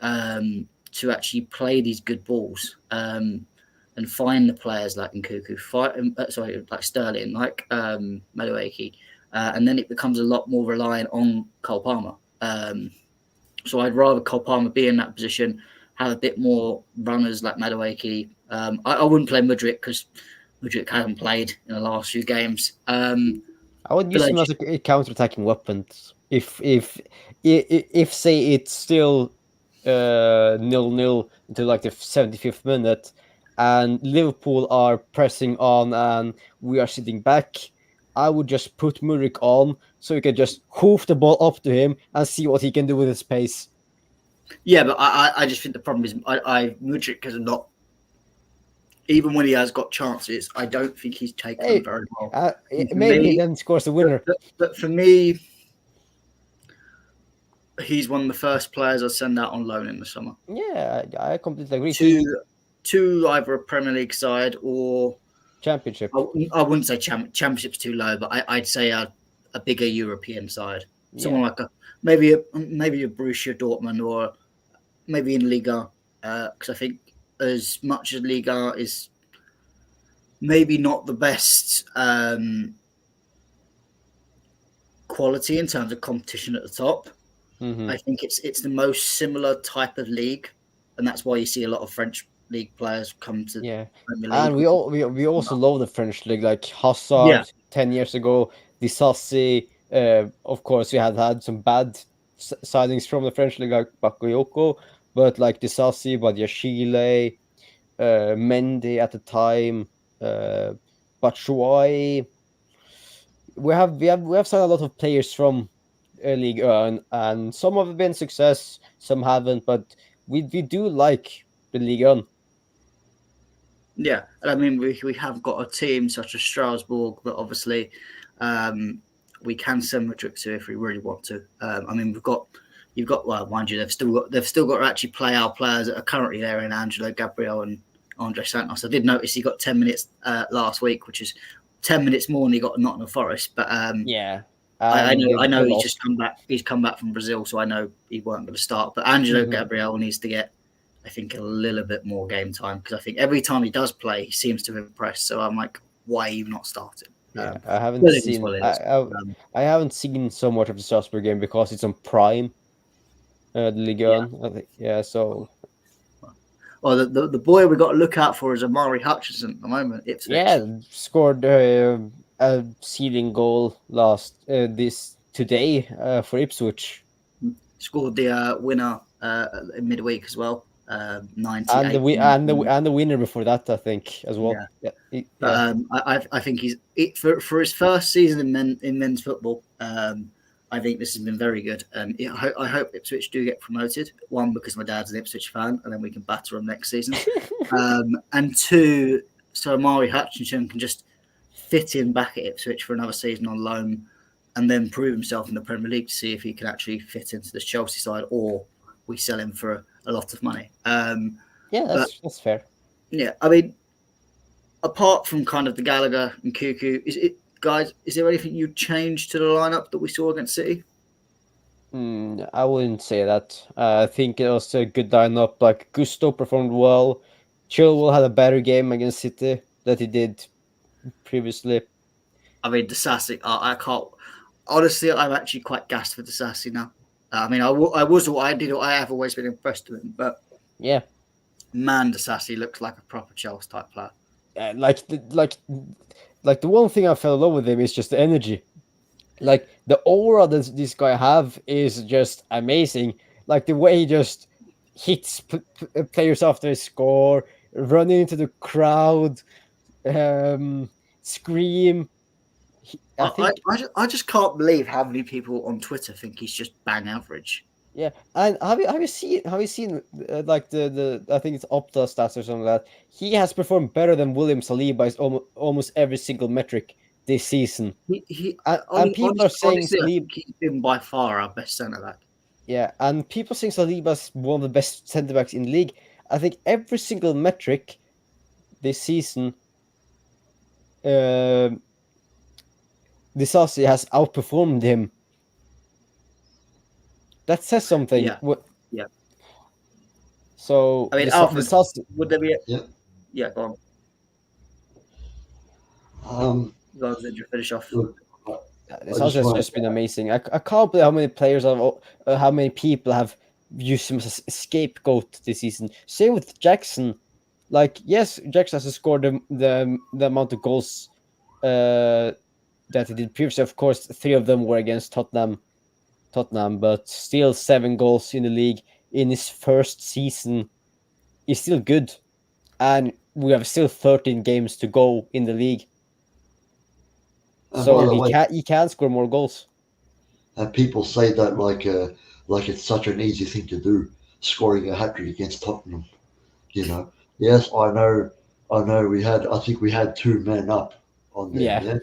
to actually play these good balls and find the players like Nkunku, like Sterling, like Madueke. And then it becomes a lot more reliant on Cole Palmer. So I'd rather Cole Palmer be in that position, have a bit more runners like Madueke. I wouldn't play Mudryk because Mudryk hasn't played in the last few games. I would use him as a counter-attacking weapon. If say it's still 0-0 until like the 75th minute, and Liverpool are pressing on and we are sitting back, I would just put Mudryk on so you can just hoof the ball up to him and see what he can do with his pace. Yeah, but I just think the problem is Mudryk has not, even when he has got chances, I don't think he's taken them very well. Maybe he then scores the winner. But for me, he's one of the first players I'd send out on loan in the summer. Yeah, I completely agree. To either a Premier League side or Championship. I wouldn't say Championship's too low, but I'd say a bigger European side. Someone like maybe a Borussia Dortmund or maybe in Liga, because I think as much as Liga is maybe not the best quality in terms of competition at the top, I think it's the most similar type of league, and that's why you see a lot of French league players come to Premier League. And we also love the French league, like Hazard 10 years ago, Disasi. Of course, we had some bad signings from the French league, like Bakayoko, but like Disasi, Badiashile, Mendy at the time, Batshuayi. We have signed a lot of players from League and some have been success, some haven't, but we do like the League One. Yeah, I mean we have got a team such as Strasbourg, but obviously we can send Madrid to if we really want to. I mean you've got well, mind you, they've still got to actually play our players that are currently there in Angelo Gabriel and Andre Santos. I did notice he got 10 minutes last week, which is 10 minutes more than he got at Nottingham Forest. But I know he's just come back. He's come back from Brazil, so I know he weren't going to start. But Angelo Gabriel needs to get, I think, a little bit more game time because I think every time he does play, he seems to impress. So I'm like, why are you not starting? I haven't seen. I haven't seen so much of the Strasbourg game because it's on Prime, the Ligue 1. So. Well, the boy we got to look out for is Amari Hutchinson at the moment. Ipswich. Yeah, scored a sealing goal this today for Ipswich, Scored the winner in midweek as well. 98. and the winner before that, I think, as well. Yeah. Yeah. I think he's for his first season in men's football. I think this has been very good. I hope Ipswich do get promoted. One, because my dad's an Ipswich fan, and then we can batter them next season. And two, so Amari Hutchinson can just fit in back at Ipswich for another season on loan, and then prove himself in the Premier League to see if he can actually fit into this Chelsea side, or we sell him for a lot of money. Yeah, that's fair. Yeah, I mean, apart from kind of the Gallagher and Cuckoo, is there anything you'd change to the lineup that we saw against City? I wouldn't say that. I think it was a good lineup. Like Gusto performed well. Chilwell had a better game against City that he did previously. I mean, Disasi, I can't. Honestly, I'm actually quite gassed for Disasi now. I mean, I have always been impressed with him, but yeah, man, Disasi looks like a proper Chelsea type player. Like the one thing I fell in love with him is just the energy. Like the aura that this guy have is just amazing. Like the way he just hits players after they score, running into the crowd, scream. I just can't believe how many people on Twitter think he's just bang average. Yeah, and have you seen like the I think it's Opta stats or something like that. He has performed better than William Saliba is almost every single metric this season. And people are saying Saliba, he's been by far our best centre back. Yeah, and people saying Saliba's one of the best centre backs in the league. I think every single metric this season, Disasi has outperformed him. That says something. Yeah. So I mean, Alfred, would there be? Yeah, go on. Go on, Zidra, finish off. This has just been amazing. I can't believe how many players how many people have used him as a scapegoat this season. Same with Jackson. Like, yes, Jackson has scored the amount of goals that he did previously. Of course, 3 of them were against Tottenham, but still 7 goals in the league in his first season is still good. And we have still 13 games to go in the league. So he can score more goals. And people say that like it's such an easy thing to do, scoring a hat-trick against Tottenham. You know, yes, I know. I think we had 2 men up on them. Yeah.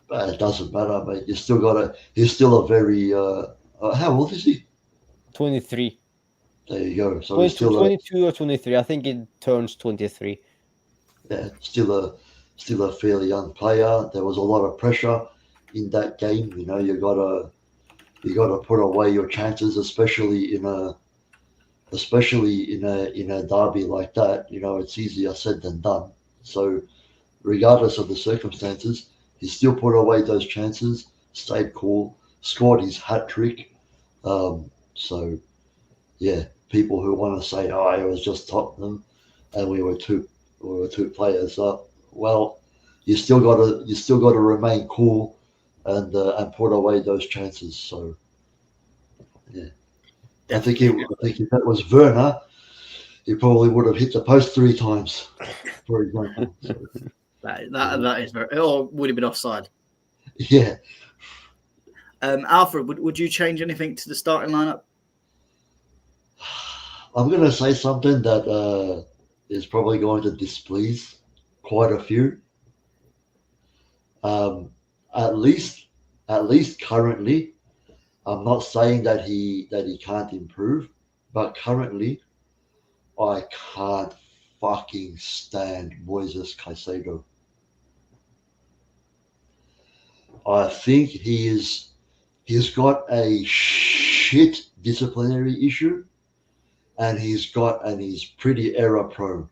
But it doesn't matter, mate. He's still a very. How old is he? 23. There you go. So 20, he's still 22 or 23. I think it turns 23. Yeah, still a fairly young player. There was a lot of pressure in that game. You know, you gotta put away your chances, especially in a derby like that. You know, it's easier said than done. So, regardless of the circumstances, he still put away those chances, stayed cool, scored his hat trick. So, yeah, people who want to say, "Oh, it was just Tottenham," and we were two players up. Well, you still got to remain cool and put away those chances. So, yeah, I think if that was Werner, he probably would have hit the post 3 times, for example. So, that is very. Or would have been offside. Yeah. Alfred, would you change anything to the starting lineup? I'm going to say something that is probably going to displease quite a few. At least currently, I'm not saying that he can't improve, but currently, I can't fucking stand Moises Caicedo. I think he's got a shit disciplinary issue, and he's pretty error prone.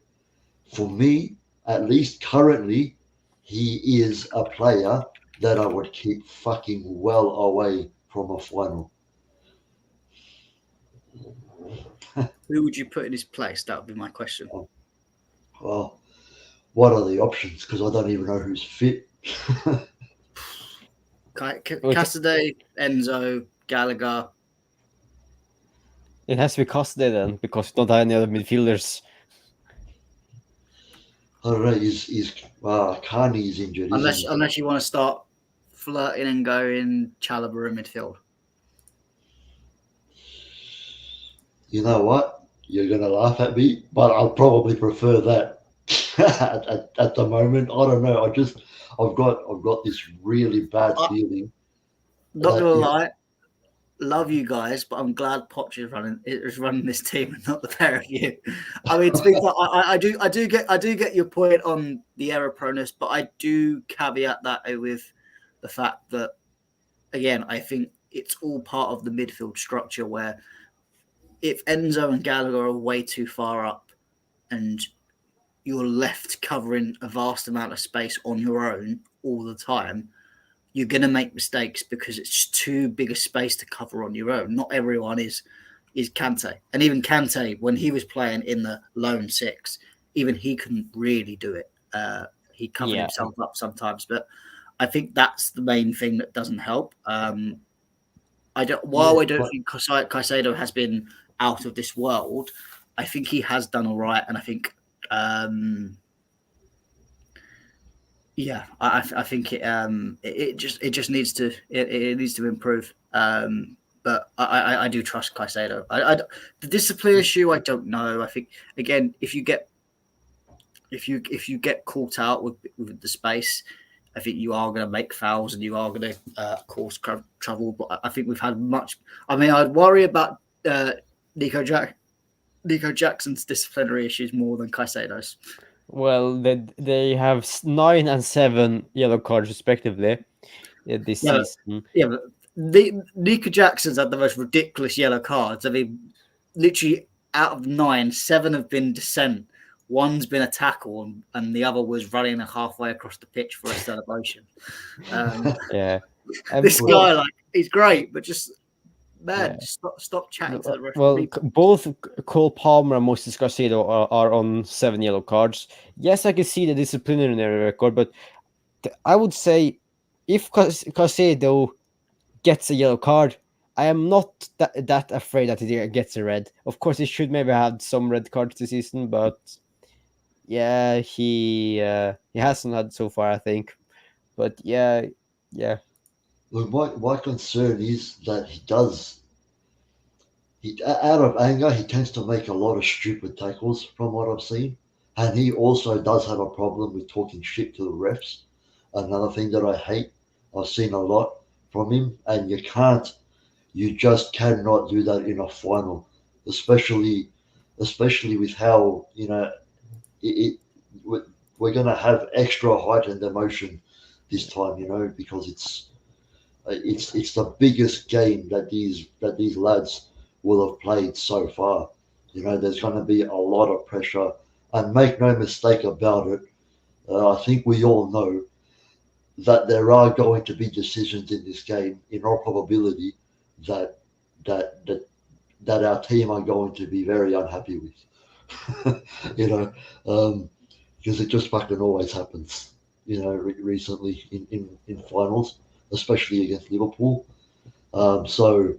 For me, at least currently, he is a player that I would keep fucking well away from a final. Who would you put in his place? That would be my question. Well, what are the options? Because I don't even know who's fit. Cassidy, Enzo, Gallagher. It has to be Cassidy then, because we don't have any other midfielders. I don't know. Carney's injured, isn't he? Unless you want to start flirting and going Chalobah in midfield. You know what? You're gonna laugh at me, but I'll probably prefer that at the moment. I don't know. I've got this really bad feeling. Not gonna lie, love you guys, but I'm glad Poch is running this team and not the pair of you. I mean, to be fair, I do get your point on the error proneness, but I do caveat that with the fact that, again, I think it's all part of the midfield structure where if Enzo and Gallagher are way too far up and you're left covering a vast amount of space on your own all the time, you're going to make mistakes because it's just too big a space to cover on your own. Not everyone is Kante. And even Kante, when he was playing in the lone six, even he couldn't really do it. He covered himself up sometimes. But I think that's the main thing that doesn't help. I don't think Caicedo has been out of this world, I think he has done all right. And I think I think it just needs to improve. But I do trust Caicedo. The discipline issue, I don't know. I think again, if you get caught out with the space, I think you are going to make fouls and you are going to cause trouble. But I think we've had much. I mean, I'd worry about Nico Jackson's disciplinary issues more than Caicedo's. Well, they have 9 and 7 yellow cards respectively this season. But Nico Jackson's had the most ridiculous yellow cards. I mean, literally out of 9, 7 have been dissent. One's been a tackle, and the other was running halfway across the pitch for a celebration. This guy, he's great, but just stop chatting to the referee. Well, both Cole Palmer and Moses Caicedo are on 7 yellow cards. Yes, I can see the disciplinary record, but I would say if Caicedo gets a yellow card, I am not that afraid that he gets a red. Of course, he should maybe have some red cards this season, but yeah, he hasn't had so far, I think. But yeah. Look, my concern is that out of anger, he tends to make a lot of stupid tackles from what I've seen. And he also does have a problem with talking shit to the refs. Another thing that I hate, I've seen a lot from him, and you just cannot do that in a final, especially with how, we're going to have extra heightened emotion this time, because it's the biggest game that these lads will have played so far. There's going to be a lot of pressure, and make no mistake about it. I think we all know that there are going to be decisions in this game, in all probability, that our team are going to be very unhappy with. Because it just fucking always happens. Recently in finals, especially against Liverpool. So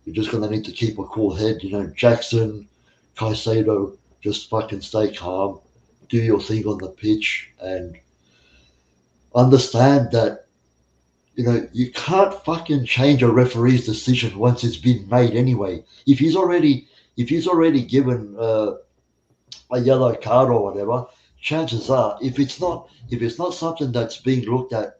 you're just going to need to keep a cool head. Jackson, Caicedo, just fucking stay calm, do your thing on the pitch, and understand that you can't fucking change a referee's decision once it's been made anyway. If he's already given a yellow card or whatever, chances are, if it's not something that's being looked at,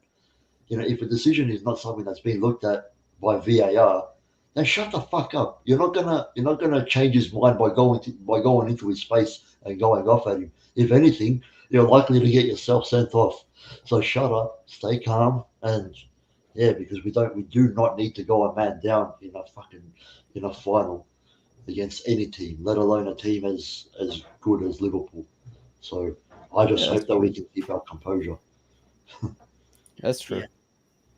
if a decision is not something that's being looked at by VAR, then shut the fuck up. You're not gonna change his mind by going into his space and going off at him. If anything, you're likely to get yourself sent off. So shut up, stay calm, and because we do not need to go a man down in a final against any team, let alone a team as good as Liverpool. So I just hope that we can keep our composure. That's true.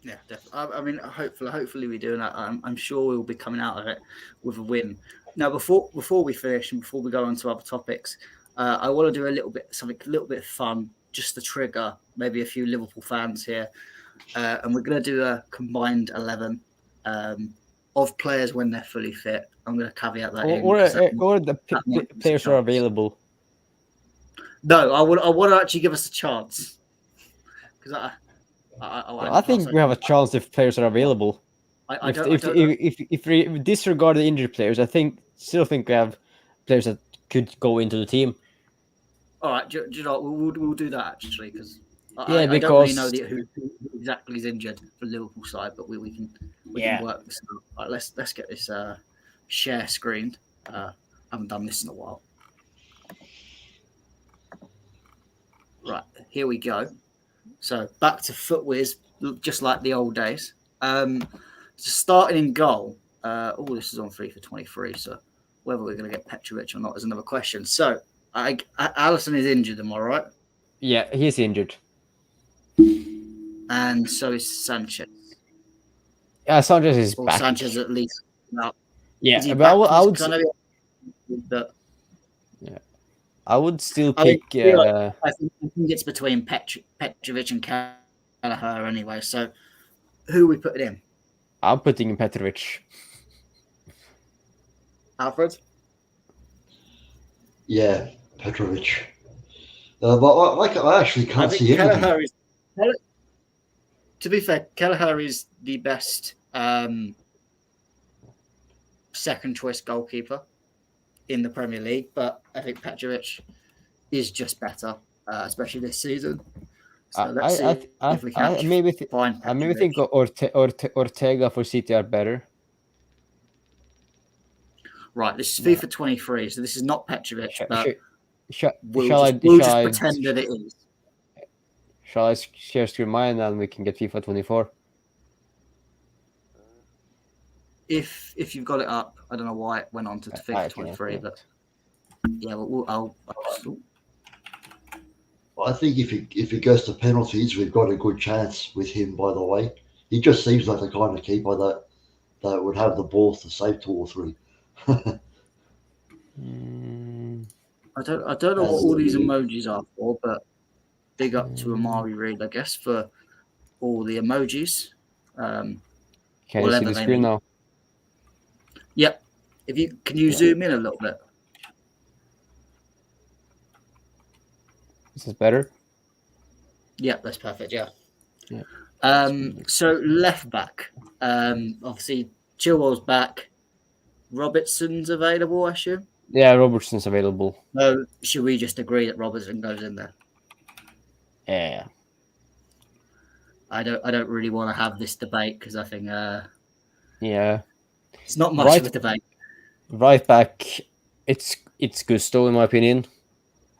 Yeah, definitely. I mean, hopefully we do, and I'm sure we'll be coming out of it with a win. Now, before we finish and before we go on to other topics, I want to do something a little bit fun, just to trigger maybe a few Liverpool fans here, and we're going to do a combined 11 of players when they're fully fit. I'm going to caveat that or the that might give us a players who are chance. available. No, I want to actually give us a chance because I think we have a chance if players are available. If we disregard the injured players, still think we have players that could go into the team. All right, do you know what? We'll do that actually because Yeah, I don't really know who exactly is injured for Liverpool side, but we can work this out. All right, let's get this share screened. I haven't done this in a while. Right, here we go. So back to FootWiz, just like the old days. Starting in goal. This is on 3 for 23. So whether we're going to get Petrovic or not is another question. So Alisson is injured, am I right? Yeah, he's injured. And so is Sanchez. Yeah, Sanchez is back. Sanchez at least. No. Yeah, but I would. I would still pick. I think it's between Petrovic and Kelleher anyway. So who are we putting in? I'm putting in Petrovic. Alfred? Yeah, Petrovic. But I actually can't see anything. To be fair, Kelleher is the best second choice goalkeeper in the Premier League, but I think Petrovic is just better, especially this season. So let's see if we can find Petrovic. I maybe think Ortega for City are better. Right, this is FIFA 23, so this is not Petrovic, but we'll just pretend that it is. Shall I share screen mine and we can get FIFA 24? If you've got it up, I don't know why it went on to FIFA 23, but yeah, I think if it goes to penalties, we've got a good chance with him. By the way, he just seems like the kind of keeper that would have the balls to save 2 or 3. I don't know what all these emojis are for, but big up to Amari Reid, I guess, for all the emojis. Can you see the screen now? Yep. Can you zoom in a little bit? Is this better? Yeah, that's perfect. Yeah. So left back. Obviously, Chilwell's back. Robertson's available, I assume. Yeah, Robertson's available. No, should we just agree that Robertson goes in there? Yeah. I don't really want to have this debate because I think it's not much of a debate. Right back, it's Gusto in my opinion.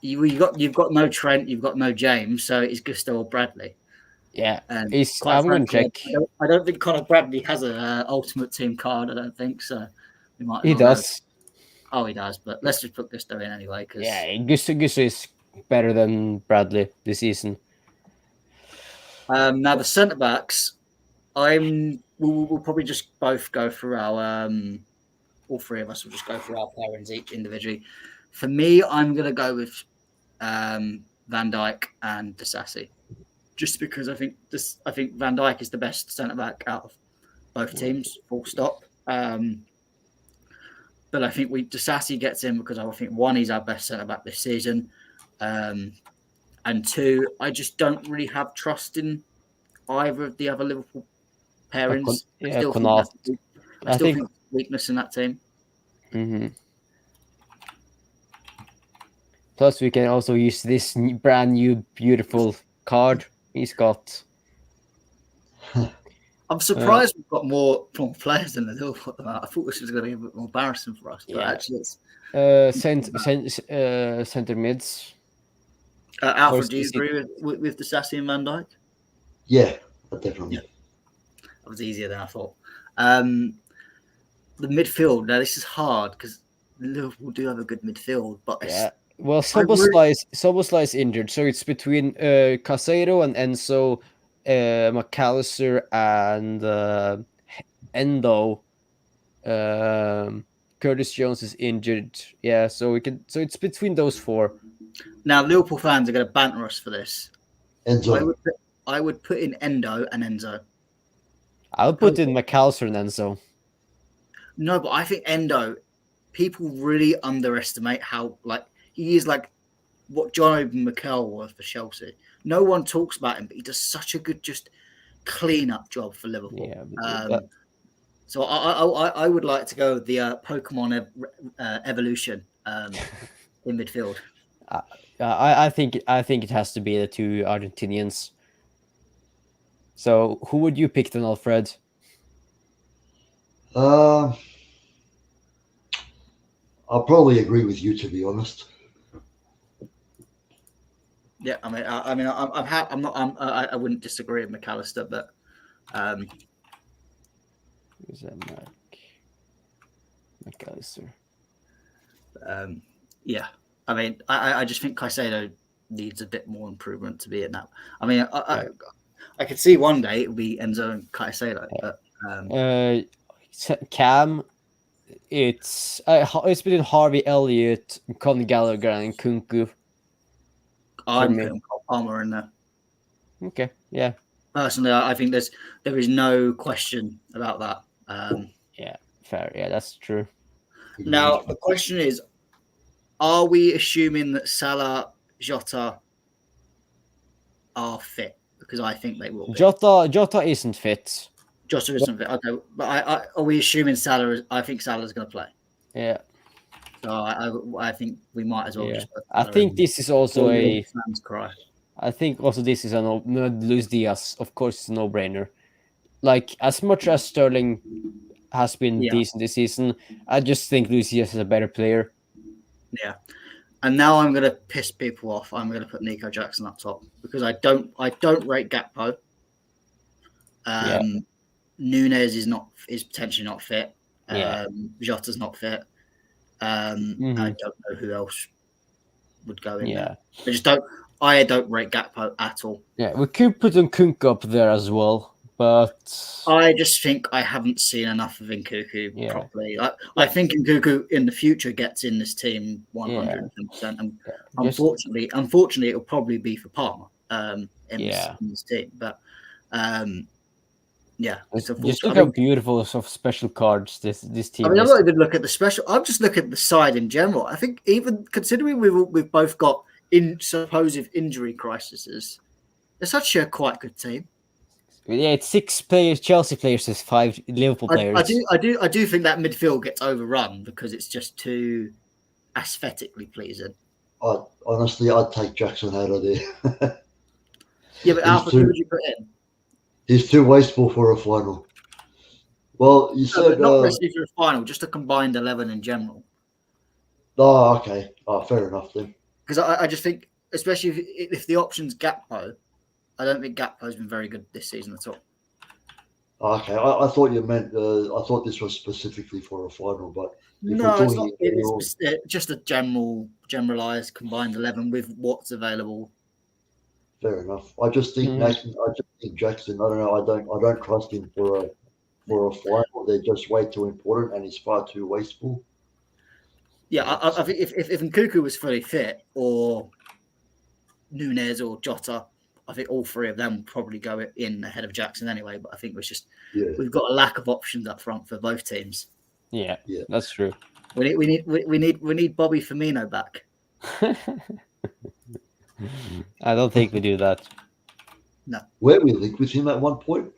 You've got no Trent, you've got no James, so it's Gusto or Bradley. Yeah, I'm going to check. I don't think Conor Bradley has an Ultimate Team card. I don't think so. He does. Oh, he does. But let's just put Gusto in anyway. Yeah, Gusto is better than Bradley this season. Now the centre backs, we'll probably just both go through our all three of us will just go through our pairings each individually. For me, I'm going to go with Van Dijk and Disasi, just because I think Van Dijk is the best centre back out of both teams. Full stop. But I think Disasi gets in because I think one, he's our best centre back this season, and two, I just don't really have trust in either of the other Liverpool pairings. I still think weakness in that team. Mm-hmm. Plus, we can also use this brand new beautiful card he's got. I'm surprised we've got more players than the Liverpool. I thought this was going to be a bit more embarrassing for us, but actually it's center mids. Alfred, do you agree with Disasi and Van Dijk? Yeah, definitely. Yeah. That was easier than I thought. The midfield, now this is hard because Liverpool do have a good midfield, but well, Szoboszlai is injured, so it's between Casero and Enzo, McAllister and Endo, Curtis Jones is injured. Yeah, so we can. So it's between those four. Now, Liverpool fans are going to banter us for this. Enzo. I would put in Endo and Enzo. I'll put in McAllister and Enzo. No, but I think Endo, people really underestimate how he is like what John McKell was for Chelsea. No one talks about him, but he does such a good just clean up job for Liverpool. Yeah, so I would like to go with the Pokemon evolution in midfield. I think it has to be the two Argentinians. So who would you pick then, Alfred? I'll probably agree with you, to be honest. Yeah, I wouldn't disagree with McAllister, but Who's that, McAllister? Yeah, I mean, I just think Caicedo needs a bit more improvement to be in that. I mean, I could see one day it would be Enzo and Caicedo, but Cam, it's between Harvey Elliott, Conor Gallagher, and Kunku. I'm putting Cole Palmer in there. Okay, yeah. Personally, I think there is no question about that. Yeah, fair. Yeah, that's true. Now the question is, are we assuming that Salah, Jota are fit? Because I think they will be. Jota isn't fit. Jota isn't fit. Okay, but are we assuming Salah? I think Salah's going to play. Yeah. So I think we might as well just. I think this is also fans cry. I think also this is a Luis Diaz. Of course, it's a no-brainer. Like as much as Sterling has been decent this season, I just think Luis Diaz is a better player. Yeah. And now I'm going to piss people off. I'm going to put Nico Jackson up top because I don't rate Gakpo. Nunes is potentially not fit. Jota's not fit. I don't know who else would go in there. I don't rate Gakpo at all. Yeah, we could put Nkunku up there as well, but I just think I haven't seen enough of Nkunku properly. I think Nkunku in the future gets in this team 110%. And unfortunately, it'll probably be for Palmer in this team. But just look how beautiful of special cards this team. I mean, I'm not even looking at the special. I'm just looking at the side in general. I think even considering we've both got supposed injury crises, it's actually a quite good team. Yeah, it's 6 players, Chelsea players, there's 5 Liverpool players. I do think that midfield gets overrun because it's just too aesthetically pleasing. Honestly, I'd take Jackson out of there. Yeah, but Alfred, who would you put in? He's too wasteful for a final. Well, you said not necessarily for a final, just a combined 11 in general. Oh, okay. Oh, fair enough then. Because I just think, especially if the option's Gakpo, I don't think Gakpo's been very good this season at all. Okay, I thought you meant. I thought this was specifically for a final, but no, it's not. It's just a generalized combined 11 with what's available. Fair enough. I just think Jackson. I don't know. I don't trust him for a final. They're just way too important, and he's far too wasteful. Yeah, I think if Nkunku was fully fit, or Nunes or Jota, I think all three of them would probably go in ahead of Jackson anyway. But I think we've got a lack of options up front for both teams. Yeah, that's true. We need Bobby Firmino back. I don't think we do that. No. Were we linked with him at one point?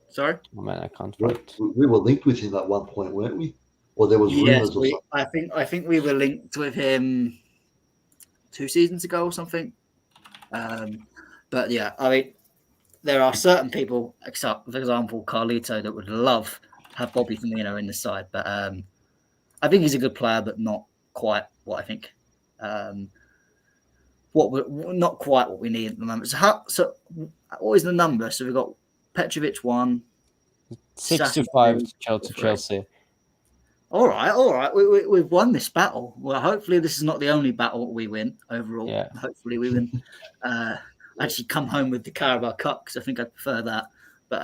Sorry? Oh man, I can't. We were linked with him at one point, weren't we? Or there was rumors or something. I think we were linked with him 2 seasons ago or something. But yeah, I mean, there are certain people, except for example Carlito, that would love to have Bobby Firmino in the side. But I think he's a good player, but not quite what I think. Not quite what we need at the moment. So what is the number? So we've got Petrovic 1, 6-5 Chelsea. All right. We've won this battle. Well, hopefully this is not the only battle we win overall. Yeah. Hopefully we win. Actually come home with the Carabao Cup because I think I prefer that. But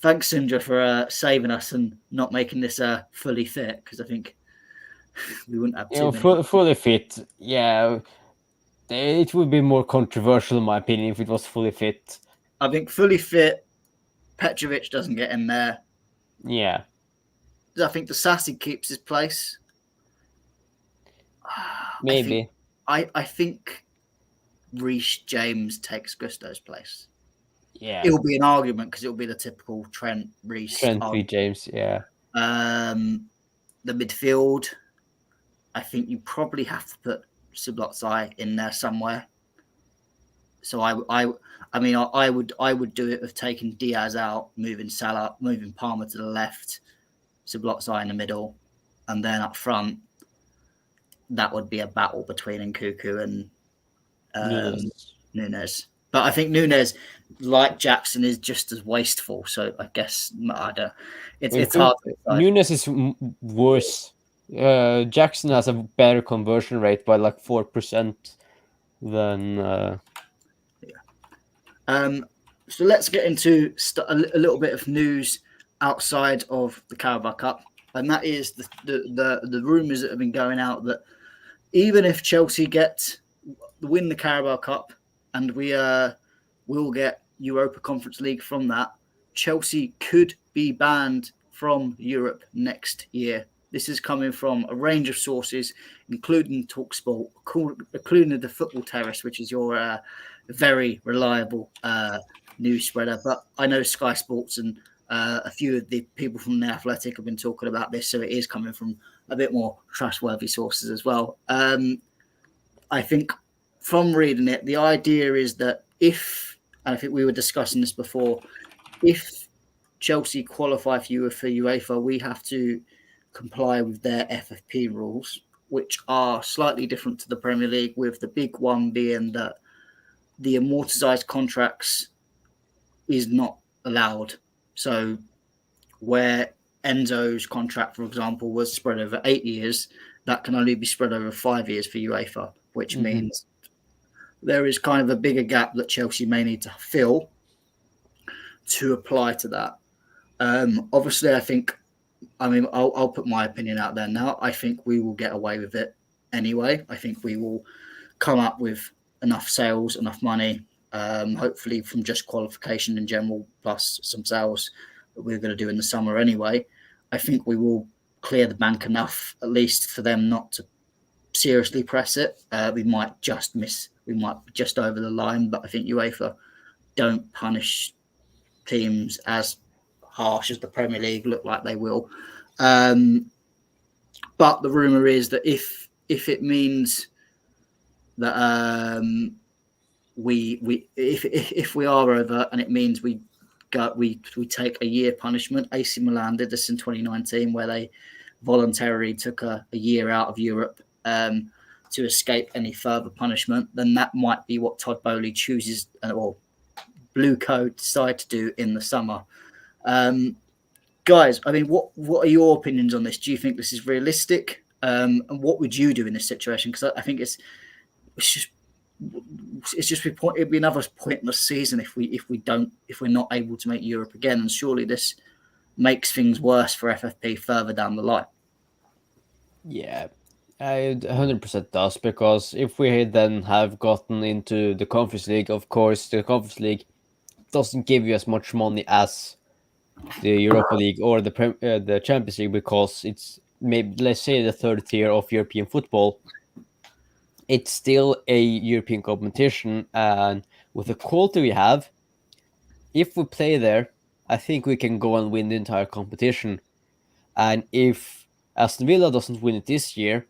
thanks, Sindra, for saving us and not making this fully fit, because I think we wouldn't have too many. Fully fit, yeah. It would be more controversial, in my opinion, if it was fully fit. I think fully fit, Petrovic doesn't get in there. Yeah. I think the Sassy keeps his place. Maybe. I think Reece James takes Gusto's place. Yeah. It'll be an argument because it'll be the typical Trent Reece. James, yeah. The midfield, I think you probably have to put Szoboszlai in there somewhere. So I would do it with taking Diaz out, moving Salah, moving Palmer to the left, Szoboszlai in the middle, and then up front, that would be a battle between Nkunku and Nunes. But I think Nunes, like Jackson, is just as wasteful. So I guess it's hard. Nunes is worse. Jackson has a better conversion rate by like 4% than. So let's get into a little bit of news outside of the Carabao Cup, and that is the rumours that have been going out that even if Chelsea win the Carabao Cup and we will get Europa Conference League from that, Chelsea could be banned from Europe next year. This is coming from a range of sources, including TalkSport, including the Football Terrace, which is your very reliable news spreader. But I know Sky Sports and a few of the people from The Athletic have been talking about this, so it is coming from a bit more trustworthy sources as well. I think from reading it, the idea is that and I think we were discussing this before, if Chelsea qualify for UEFA, we have to comply with their FFP rules, which are slightly different to the Premier League, with the big one being that the amortized contracts is not allowed. So where Enzo's contract, for example, was spread over 8 years, that can only be spread over 5 years for UEFA, which means there is kind of a bigger gap that Chelsea may need to fill to apply to that. Obviously, I'll put my opinion out there now. I think we will get away with it anyway. I think we will come up with enough sales, enough money, hopefully from just qualification in general, plus some sales that we're going to do in the summer anyway. I think we will clear the bank enough, at least for them not to seriously press it. We might just miss. We might be just over the line, but I think UEFA don't punish teams as harsh as the Premier League look like they will. But the rumor is that if it means that if we are over and it means we take a year punishment. AC Milan did this in 2019, where they voluntarily took a year out of Europe to escape any further punishment. Then that might be what Todd Bowley chooses, or Blue Code decide to do in the summer. Guys, I mean, what are your opinions on this? Do you think this is realistic? And what would you do in this situation? Because I think it'd be another pointless season if we're not able to make Europe again. And surely this makes things worse for FFP further down the line. Yeah, it 100% does, because if we then have gotten into the Conference League, of course, the Conference League doesn't give you as much money as the Europa League or the Champions League, because it's maybe, let's say, the third tier of European football. It's still a European competition, and with the quality we have, if we play there, I think we can go and win the entire competition. And if Aston Villa doesn't win it this year,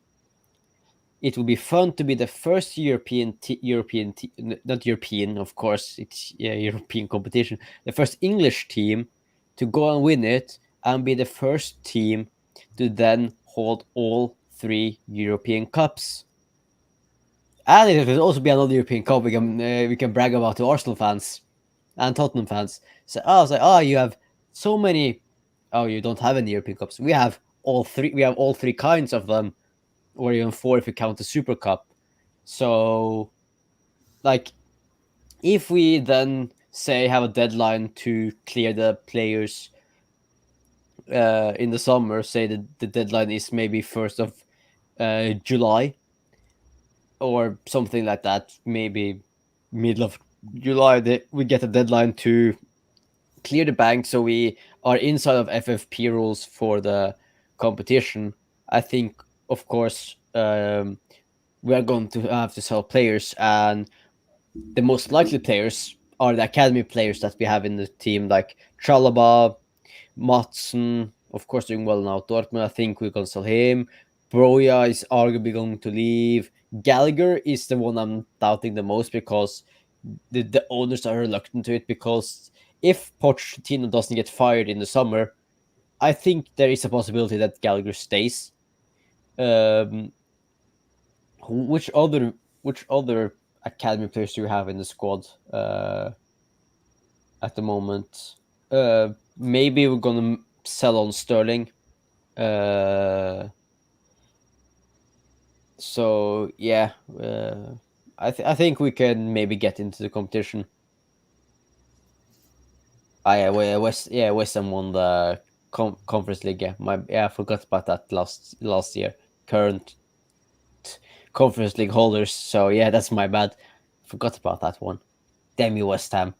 it will be fun to be the first not European, of course, it's European competition, the first English team to go and win it, and be the first team to then hold all 3 European Cups. And it will also be another European Cup we can brag about to Arsenal fans and Tottenham fans. So I was like, you have so many. Oh, you don't have any European Cups. We have all 3. We have all 3 kinds of them, or even 4 if you count the Super Cup. So, like, if we then say have a deadline to clear the players in the summer, say that the deadline is maybe 1st of July or something like that, maybe middle of July, we get a deadline to clear the bank so we are inside of FFP rules for the competition. I think, of course, we are going to have to sell players, and the most likely players are the academy players that we have in the team, like Chalaba, Matson, of course, doing well now. Dortmund, I think we're going to sell him. Broja is arguably going to leave. Gallagher is the one I'm doubting the most because the owners are reluctant to it. Because if Pochettino doesn't get fired in the summer, I think there is a possibility that Gallagher stays. Um, which other academy players do you have in the squad at the moment? Maybe we're gonna sell on Sterling. So yeah, I think we can maybe get into the competition. West Ham won the Conference League. I forgot about that last year. Current Conference League holders. So yeah, that's my bad. Forgot about that one. Damn you, West Ham.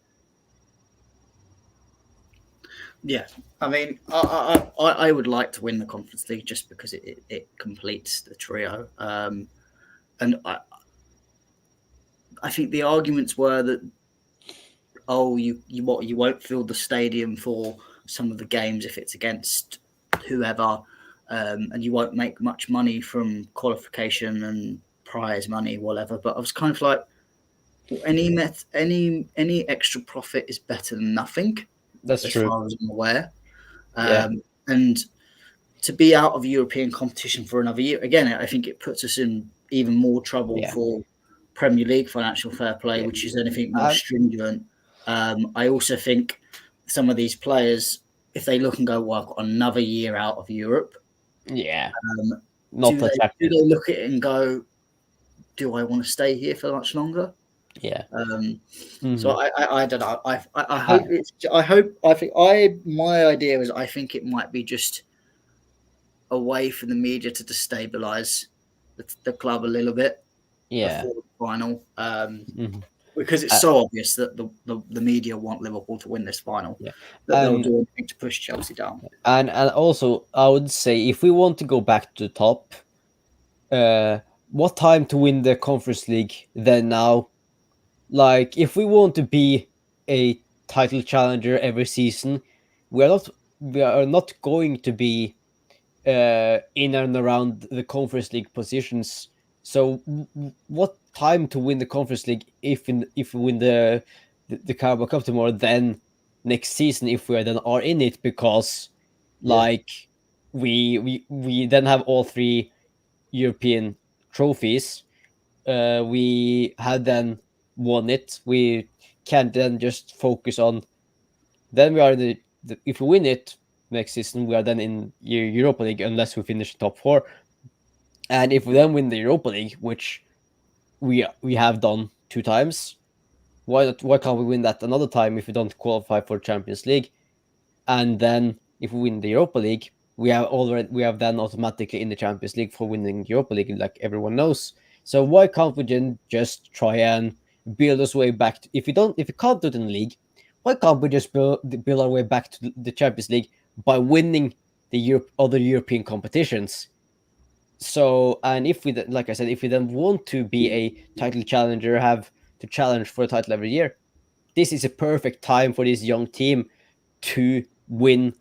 Yeah, I mean, I would like to win the Conference League just because it completes the trio, and I think the arguments were that you won't fill the stadium for some of the games if it's against whoever, and you won't make much money from qualification and prize money, whatever. But I was kind of like, any extra profit is better than nothing. That's As true. far as I'm aware. Yeah. And to be out of European competition for another year, again, I think it puts us in even more trouble for Premier League financial fair play, which is anything more stringent. I also think some of these players, if they look and go, well, I've got another year out of Europe. Yeah. Do they look at it and go, do I want to stay here for much longer? Yeah. So I don't know. I hope it's. I think my idea is I think it might be just a way for the media to destabilize the club a little bit before the final. Because it's so obvious that the media want Liverpool to win this final, that they'll do anything to push Chelsea down. And also, I would say if we want to go back to the top, what time to win the Conference League then now? Like, if we want to be a title challenger every season, we are not going to be in and around the Conference League positions. So, what time to win the Conference League if we win the Carabao Cup tomorrow? Then next season, if we then are in it, because like we then have all three European trophies. We had then won it. We can then just focus on. Then we are if we win it next season, we are then in Europa League unless we finish top 4. And if we then win the Europa League, which we have done 2 times, why can't we win that another time if we don't qualify for Champions League? And then if we win the Europa League, we have then automatically in the Champions League for winning Europa League, like everyone knows. So why can't we then just try and build us way back if we can't do it in the league, why can't we just build our way back to the Champions League by winning the other European competitions? So, and if we, like I said, if we then want to be a title challenger, have to challenge for a title every year, this is a perfect time for this young team to win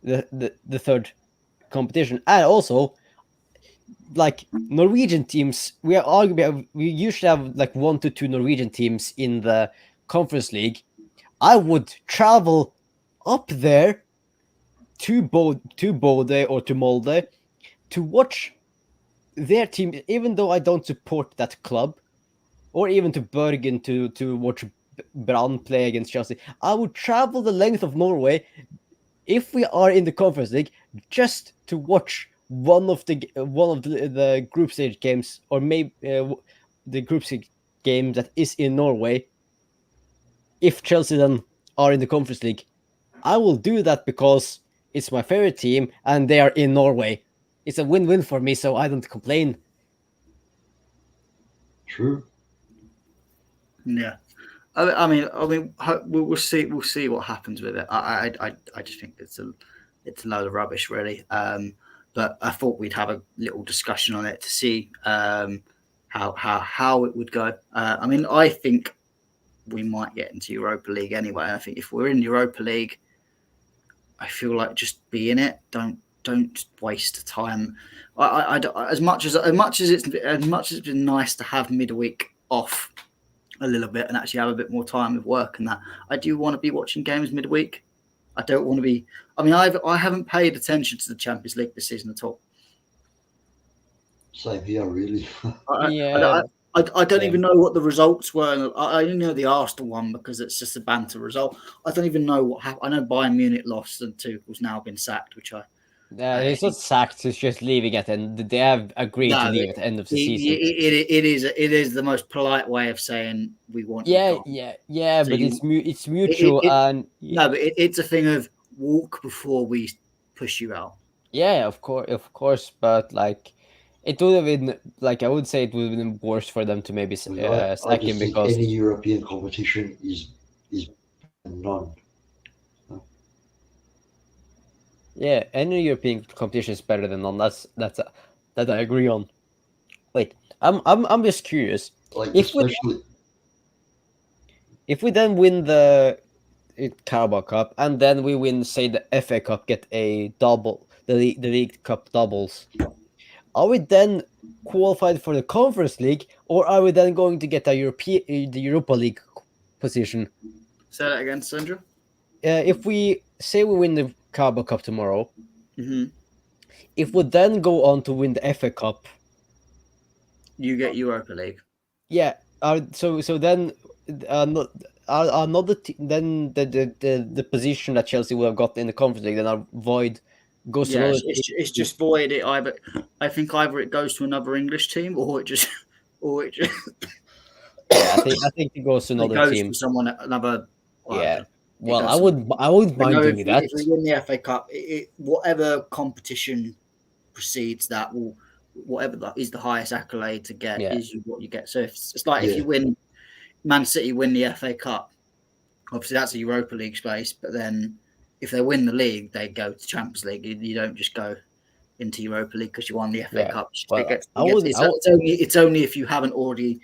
the third competition. And also, like, Norwegian teams, we usually have like 1 to 2 Norwegian teams in the Conference League. I would travel up there to Bode or to Molde to watch their team, even though I don't support that club, or even to Bergen to watch Brann play against Chelsea. I would travel the length of Norway if we are in the Conference League just to watch one of the group stage games, or maybe the group stage game that is in Norway. if Chelsea then are in the Conference League, I will do that because it's my favorite team and they are in Norway. It's a win-win for me, so I don't complain. True. Yeah. I mean, we'll see. We'll see what happens with it. I just think it's a load of rubbish, really. But I thought we'd have a little discussion on it to see how it would go. I mean, I think we might get into Europa League anyway. I think if we're in Europa League, I feel like just be in it. Don't waste time. As much as it's been nice to have midweek off a little bit and actually have a bit more time with work and that, I do want to be watching games midweek. I don't want to be. I mean, I haven't paid attention to the Champions League this season at all. Same here, really. I don't even know what the results were. I only know the Arsenal one because it's just a banter result. I don't even know what happened. I know Bayern Munich lost and Tuchel's now been sacked, which He's not sacked. He's just leaving at the end. They have agreed to leave at the end of the season. It is the most polite way of saying we want. Yeah, you gone. yeah. So but it's mutual and no, but it's a thing of walk before we push you out. Yeah, of course. But like, it would have been like I would say it would have been worse for them to maybe sack him because any European competition is none. Yeah, any European competition is better than none. That I agree on. Wait, I'm just curious. Like if we then win the Carabao Cup and then we win, say, the FA Cup, get a double, the League Cup doubles, are we then qualified for the Conference League, or are we then going to get the Europa League position? Say that again, Sandra. If we say we win the Carabao Cup tomorrow, if we then go on to win the FA Cup, you get Europa League. Yeah. So then another then the position that Chelsea will have got in the Conference League then are void. Goes to another it's just void. I think either it goes to another English team or it just Yeah, I think it goes to another team. To someone another. Yeah. Well, I wouldn't mind doing that. If we win the FA Cup, whatever competition precedes that whatever is the highest accolade to get is what you get. So it's like if you win, Man City win the FA Cup, obviously that's a Europa League space. But then if they win the league, they go to Champions League. You don't just go into Europa League because you won the FA Cup. Well, it's only if you haven't already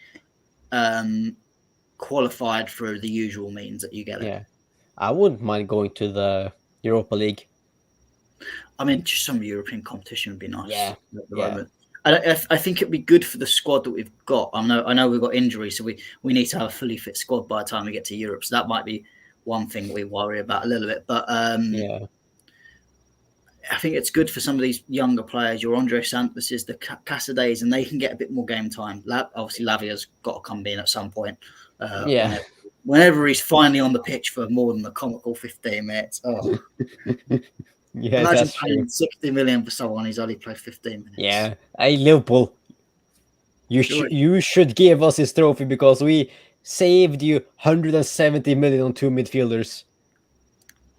qualified through the usual means that you get it. Yeah. I wouldn't mind going to the Europa League. I mean, just some European competition would be nice. Yeah. At the moment. I think it'd be good for the squad that we've got. I know we've got injuries, so we need to have a fully fit squad by the time we get to Europe. So that might be one thing we worry about a little bit. But I think it's good for some of these younger players. Your Andre Santos, the Casadays, and they can get a bit more game time. Obviously, Lavia's got to come in at some point. Whenever he's finally on the pitch for more than the comical 15 minutes. Oh. Yeah, imagine that's paying true. 60 million for someone who's only played 15 minutes. Yeah. Hey, Liverpool, you should give us this trophy because we saved you 170 million on two midfielders.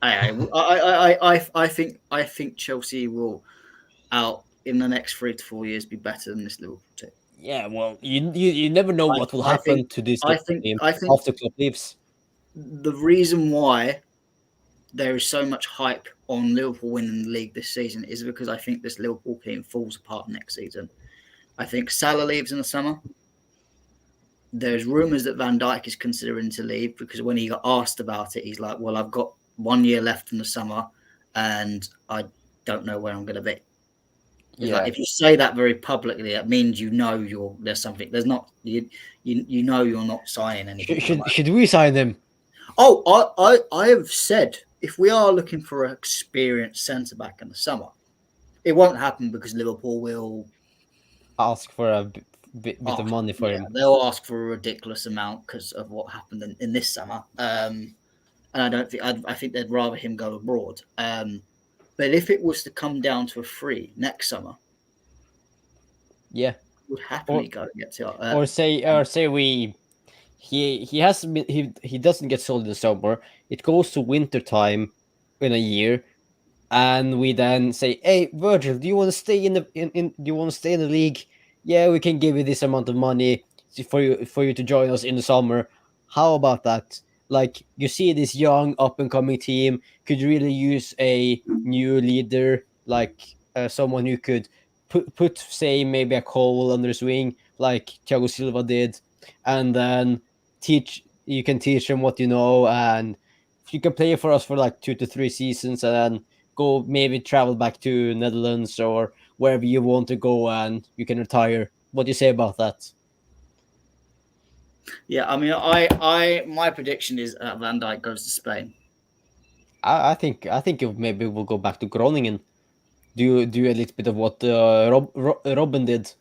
I think Chelsea will out in the next 3 to 4 years be better than this Liverpool team. Yeah, well, you never know what will happen to this team after Klopp leaves. The reason why there is so much hype on Liverpool winning the league this season is because I think this Liverpool team falls apart next season. I think Salah leaves in the summer. There's rumours that Van Dijk is considering to leave because when he got asked about it, he's like, well, I've got 1 year left in the summer and I don't know where I'm going to be. Like, if you say that very publicly, it means there's something. There's not you're not signing anything. Should we sign him? Oh, I have said if we are looking for an experienced centre back in the summer, it won't happen because Liverpool will ask for a bit of money for him. They'll ask for a ridiculous amount because of what happened in this summer. And I think they'd rather him go abroad. But if it was to come down to a free next summer, would happily go and get to. Or say we he hasn't been he doesn't get sold in the summer. It goes to winter time in a year, and we then say, "Hey, Virgil, do you want to stay in do you want to stay in the league? Yeah, we can give you this amount of money for you to join us in the summer. How about that? Like, you see this young up and coming team could really use a new leader, like someone who could put say maybe a Cole under his wing, like Thiago Silva did, and then you can teach them what you know, and you can play for us for like 2 to 3 seasons, and then go maybe travel back to Netherlands or wherever you want to go, and you can retire. What do you say about that? Yeah, I mean, I my prediction is Van Dijk goes to Spain. I think maybe we'll go back to Groningen. Do a little bit of what Robin did.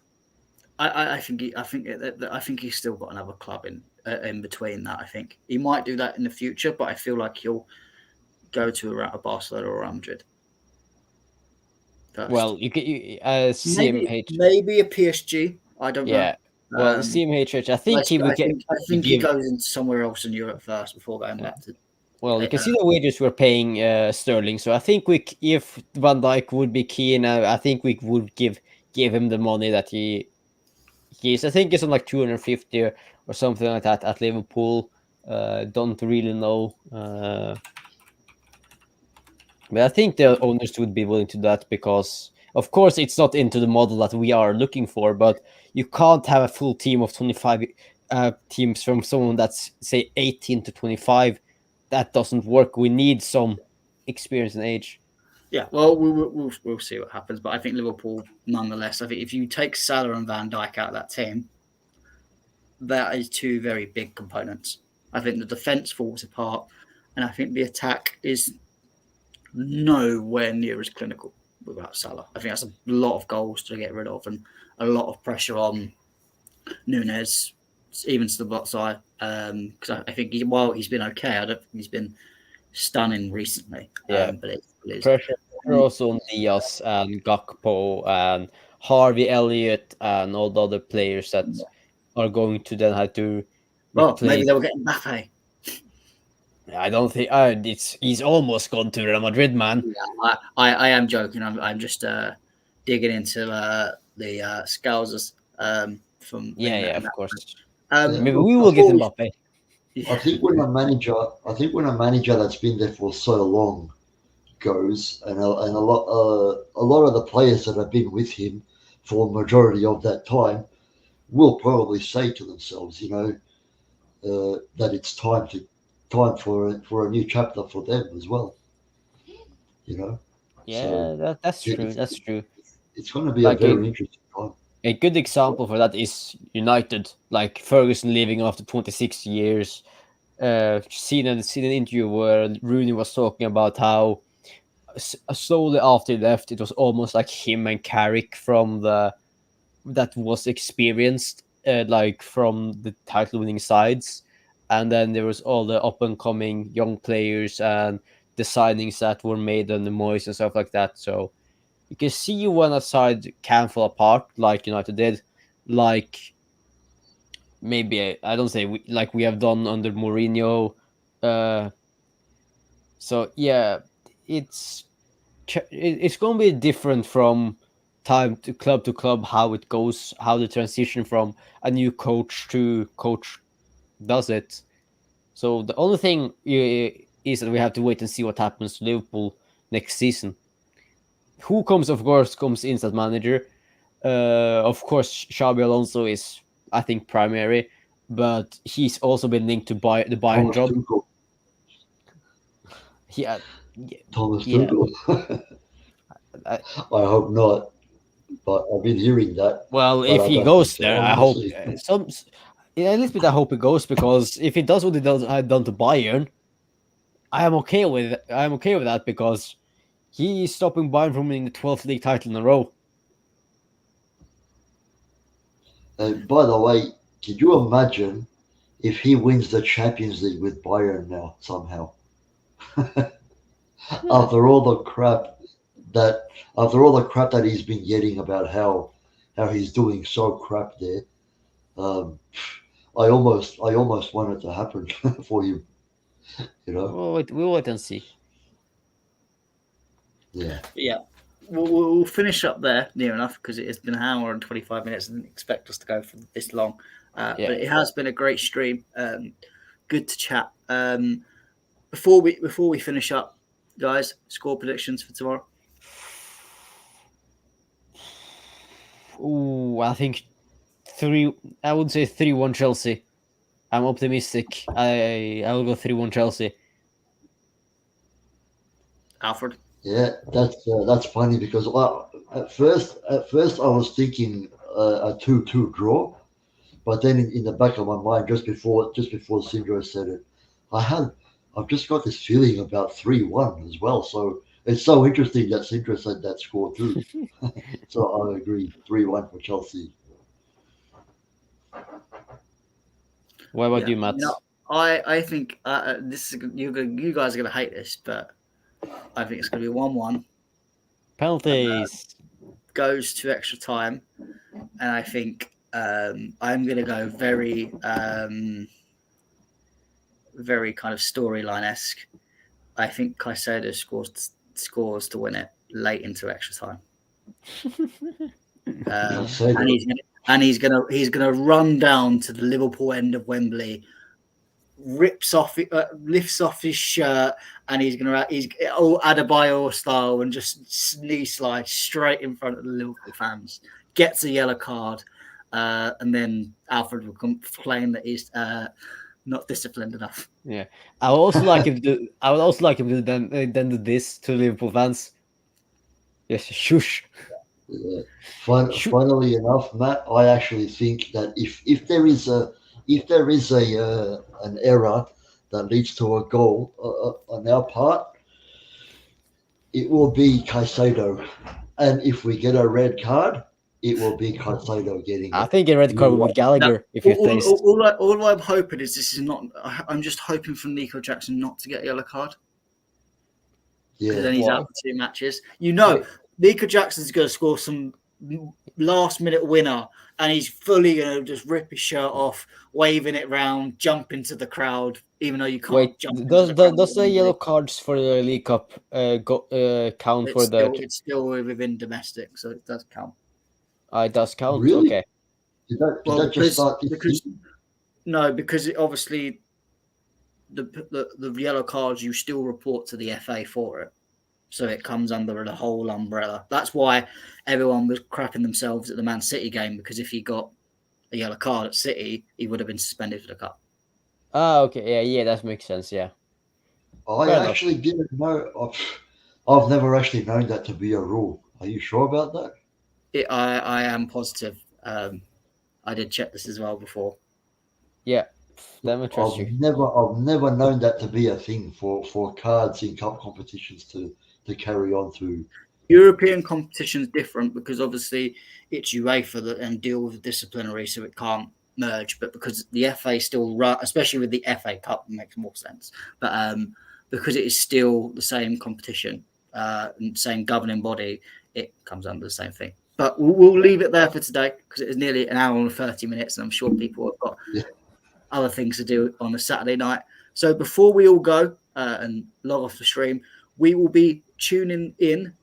I think I think he's still got another club in between that. I think he might do that in the future, but I feel like he'll go to a Barcelona or Real Madrid first. Well, CMH, maybe a PSG. I don't know. yeah. Well, the CMHH, I think he would get. I think he goes into somewhere else in Europe first before going back to. Well, you can see the wages we're paying Sterling, so I think if Van Dijk would be keen, I think we would give him the money that he's. I think it's on like 250 or something like that at Liverpool. Don't really know, but I think the owners would be willing to do that because, of course, it's not into the model that we are looking for. But you can't have a full team of 25 teams from someone that's say 18 to 25. That doesn't work. We need some experience and age. Yeah, well, we'll see what happens. But I think Liverpool, nonetheless, I think if you take Salah and Van Dijk out of that team, that is two very big components. I think the defence falls apart, and I think the attack is nowhere near as clinical without Salah. I think that's a lot of goals to get rid of and a lot of pressure on Nunes, even to the block side. Because I think while he's been okay, I don't think he's been stunning recently. Yeah, but it's pressure also on Diaz and Gakpo and Harvey Elliott and all the other players that are going to then have to replace. Maybe they will get Mbappe. I don't think he's almost gone to Real Madrid, man. Yeah, I am joking. I'm just digging into the Scousers from of course. Maybe we will get Mbappe. I think when a manager that's been there for so long goes, and a lot of the players that have been with him for a majority of that time will probably say to themselves, that it's time for a new chapter for them as well. Yeah, so that's true. That's true. It's going to be a very interesting time. A good example for that is United, like Ferguson leaving after 26 years. Seen an interview where Rooney was talking about how slowly after he left, it was almost like him and Carrick that was experienced, like from the title-winning sides, and then there was all the up-and-coming young players and the signings that were made on the Moyes and stuff like that. So you can see when a side can fall apart, like United did, like maybe I don't say like we have done under Mourinho. So yeah, it's going to be different from time to club how it goes, how the transition from a new coach to coach does it. So the only thing is that we have to wait and see what happens to Liverpool next season. Who comes in as manager. Of course, Xabi Alonso is, I think, primary, but he's also been linked to the Bayern job. Thomas Tuchel. I hope not, but I've been hearing that. Well, if he goes there, I hope a little bit. I hope he goes, because if he does what he had done to Bayern, I am okay with it. I'm okay with that, because he is stopping Bayern from winning the 12th league title in a row. And by the way, could you imagine if he wins the Champions League with Bayern now somehow? After all the crap that he's been getting about how he's doing so crap there, almost want it to happen for him. You know, We'll wait and see. yeah. Yeah. We'll finish up there near enough because it has been an hour and 25 minutes. I didn't expect us to go for this long. But it has been a great stream. Good to chat. Before we finish up, guys, score predictions for tomorrow. Ooh, I think 3. I would say 3-1 Chelsea. I'm optimistic. I will go 3-1 Chelsea. Alfred. Yeah, that's funny because at first I was thinking a 2-2 draw, but then in the back of my mind, just before Sindro said it, I've just got this feeling about 3-1 as well. So it's so interesting that Sindro said that score too. So I agree, 3-1 for Chelsea. What about you, Matt? I think this is you guys are gonna hate this, but I think it's gonna be 1-1. Penalties. Goes to extra time, and I think I'm gonna go very very kind of storyline-esque. I think Caicedo scores to win it late into extra time. And he's gonna run down to the Liverpool end of Wembley, lifts off his shirt, and he's all Adebayor style and just knee slides straight in front of the Liverpool fans. Gets a yellow card, and then Alfred will complain that he's not disciplined enough. Yeah, I would also like him to then do this to Liverpool fans. Yes, shush. Yeah. Funnily enough, Matt, I actually think that if there is an error that leads to a goal on our part, it will be Caicedo, and if we get a red card, it will be Caicedo getting it. I think a red card with Gallagher if you faced. All I'm hoping is this is not. I'm just hoping for Nico Jackson not to get a yellow card. Yeah, then he's out for 2 matches. Nico Jackson's going to score some last-minute winner, and he's fully going to just rip his shirt off, waving it round, jump into the crowd, even though you can't jump. Does the yellow cards for the League Cup count for the? It's still within domestic, so it does count. It does count. Really? Okay. Did that just start this season? No, because obviously the yellow cards you still report to the FA for it. So it comes under the whole umbrella. That's why everyone was crapping themselves at the Man City game, because if he got a yellow card at City, he would have been suspended for the cup. Okay. Yeah, that makes sense. Yeah. I actually didn't know. I've never actually known that to be a rule. Are you sure about that? I am positive. I did check this as well before. Yeah. Let me trust you. I've never known that to be a thing for cards in cup competitions to carry on through. European competition is different because obviously it's UEFA and deal with the disciplinary, so it can't merge. But because the FA still run, especially with the FA Cup, it makes more sense. But because it is still the same competition and same governing body, it comes under the same thing. But we'll leave it there for today because it is nearly an hour and 30 minutes, and I'm sure people have got other things to do on a Saturday night. So before we all go and log off the stream, we will be tuning in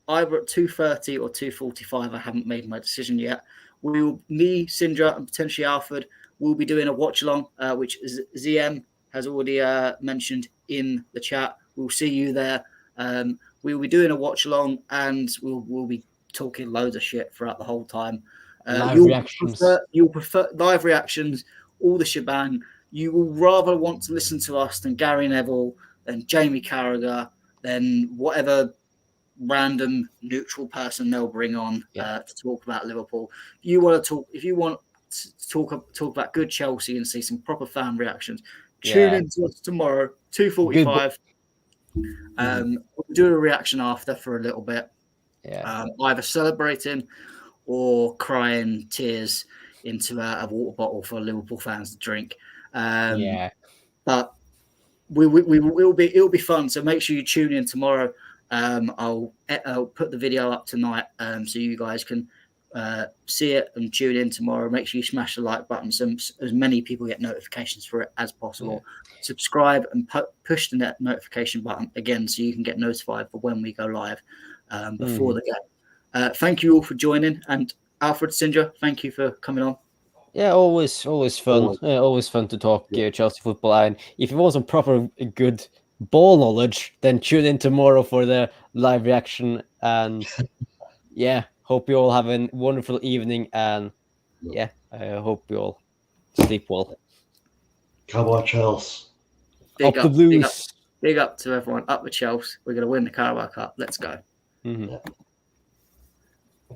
either at 2:30 or 2:45. I haven't made my decision yet. Me, Sindra, and potentially Alfred will be doing a watch along, which ZM has already mentioned in the chat. We'll see you there. We will be doing a watch along, and we'll be talking loads of shit throughout the whole time. You'll prefer live reactions, all the shebang. You will rather want to listen to us than Gary Neville, than Jamie Carragher, than whatever random neutral person they'll bring on to talk about Liverpool. If you want to talk about good Chelsea and see some proper fan reactions, tune in to us tomorrow, 2:45. We'll do a reaction after for a little bit. Either celebrating or crying tears into a water bottle for Liverpool fans to drink. But it'll be fun. So make sure you tune in tomorrow. I'll put the video up tonight so you guys can see it and tune in tomorrow. Make sure you smash the like button so as many people get notifications for it as possible. Subscribe and push the notification button again so you can get notified for when we go live before the game. Thank you all for joining, and Alfred Singer, thank you for coming on. Yeah, always fun. Always fun to talk Chelsea football. And if you want some proper good ball knowledge, then tune in tomorrow for the live reaction. And yeah, hope you all have a wonderful evening. And yeah, I hope you all sleep well. Come on, Chelsea. Up the Blues. Big up to everyone. Up the Chelsea. We're going to win the Carabao Cup. Let's go. Yeah.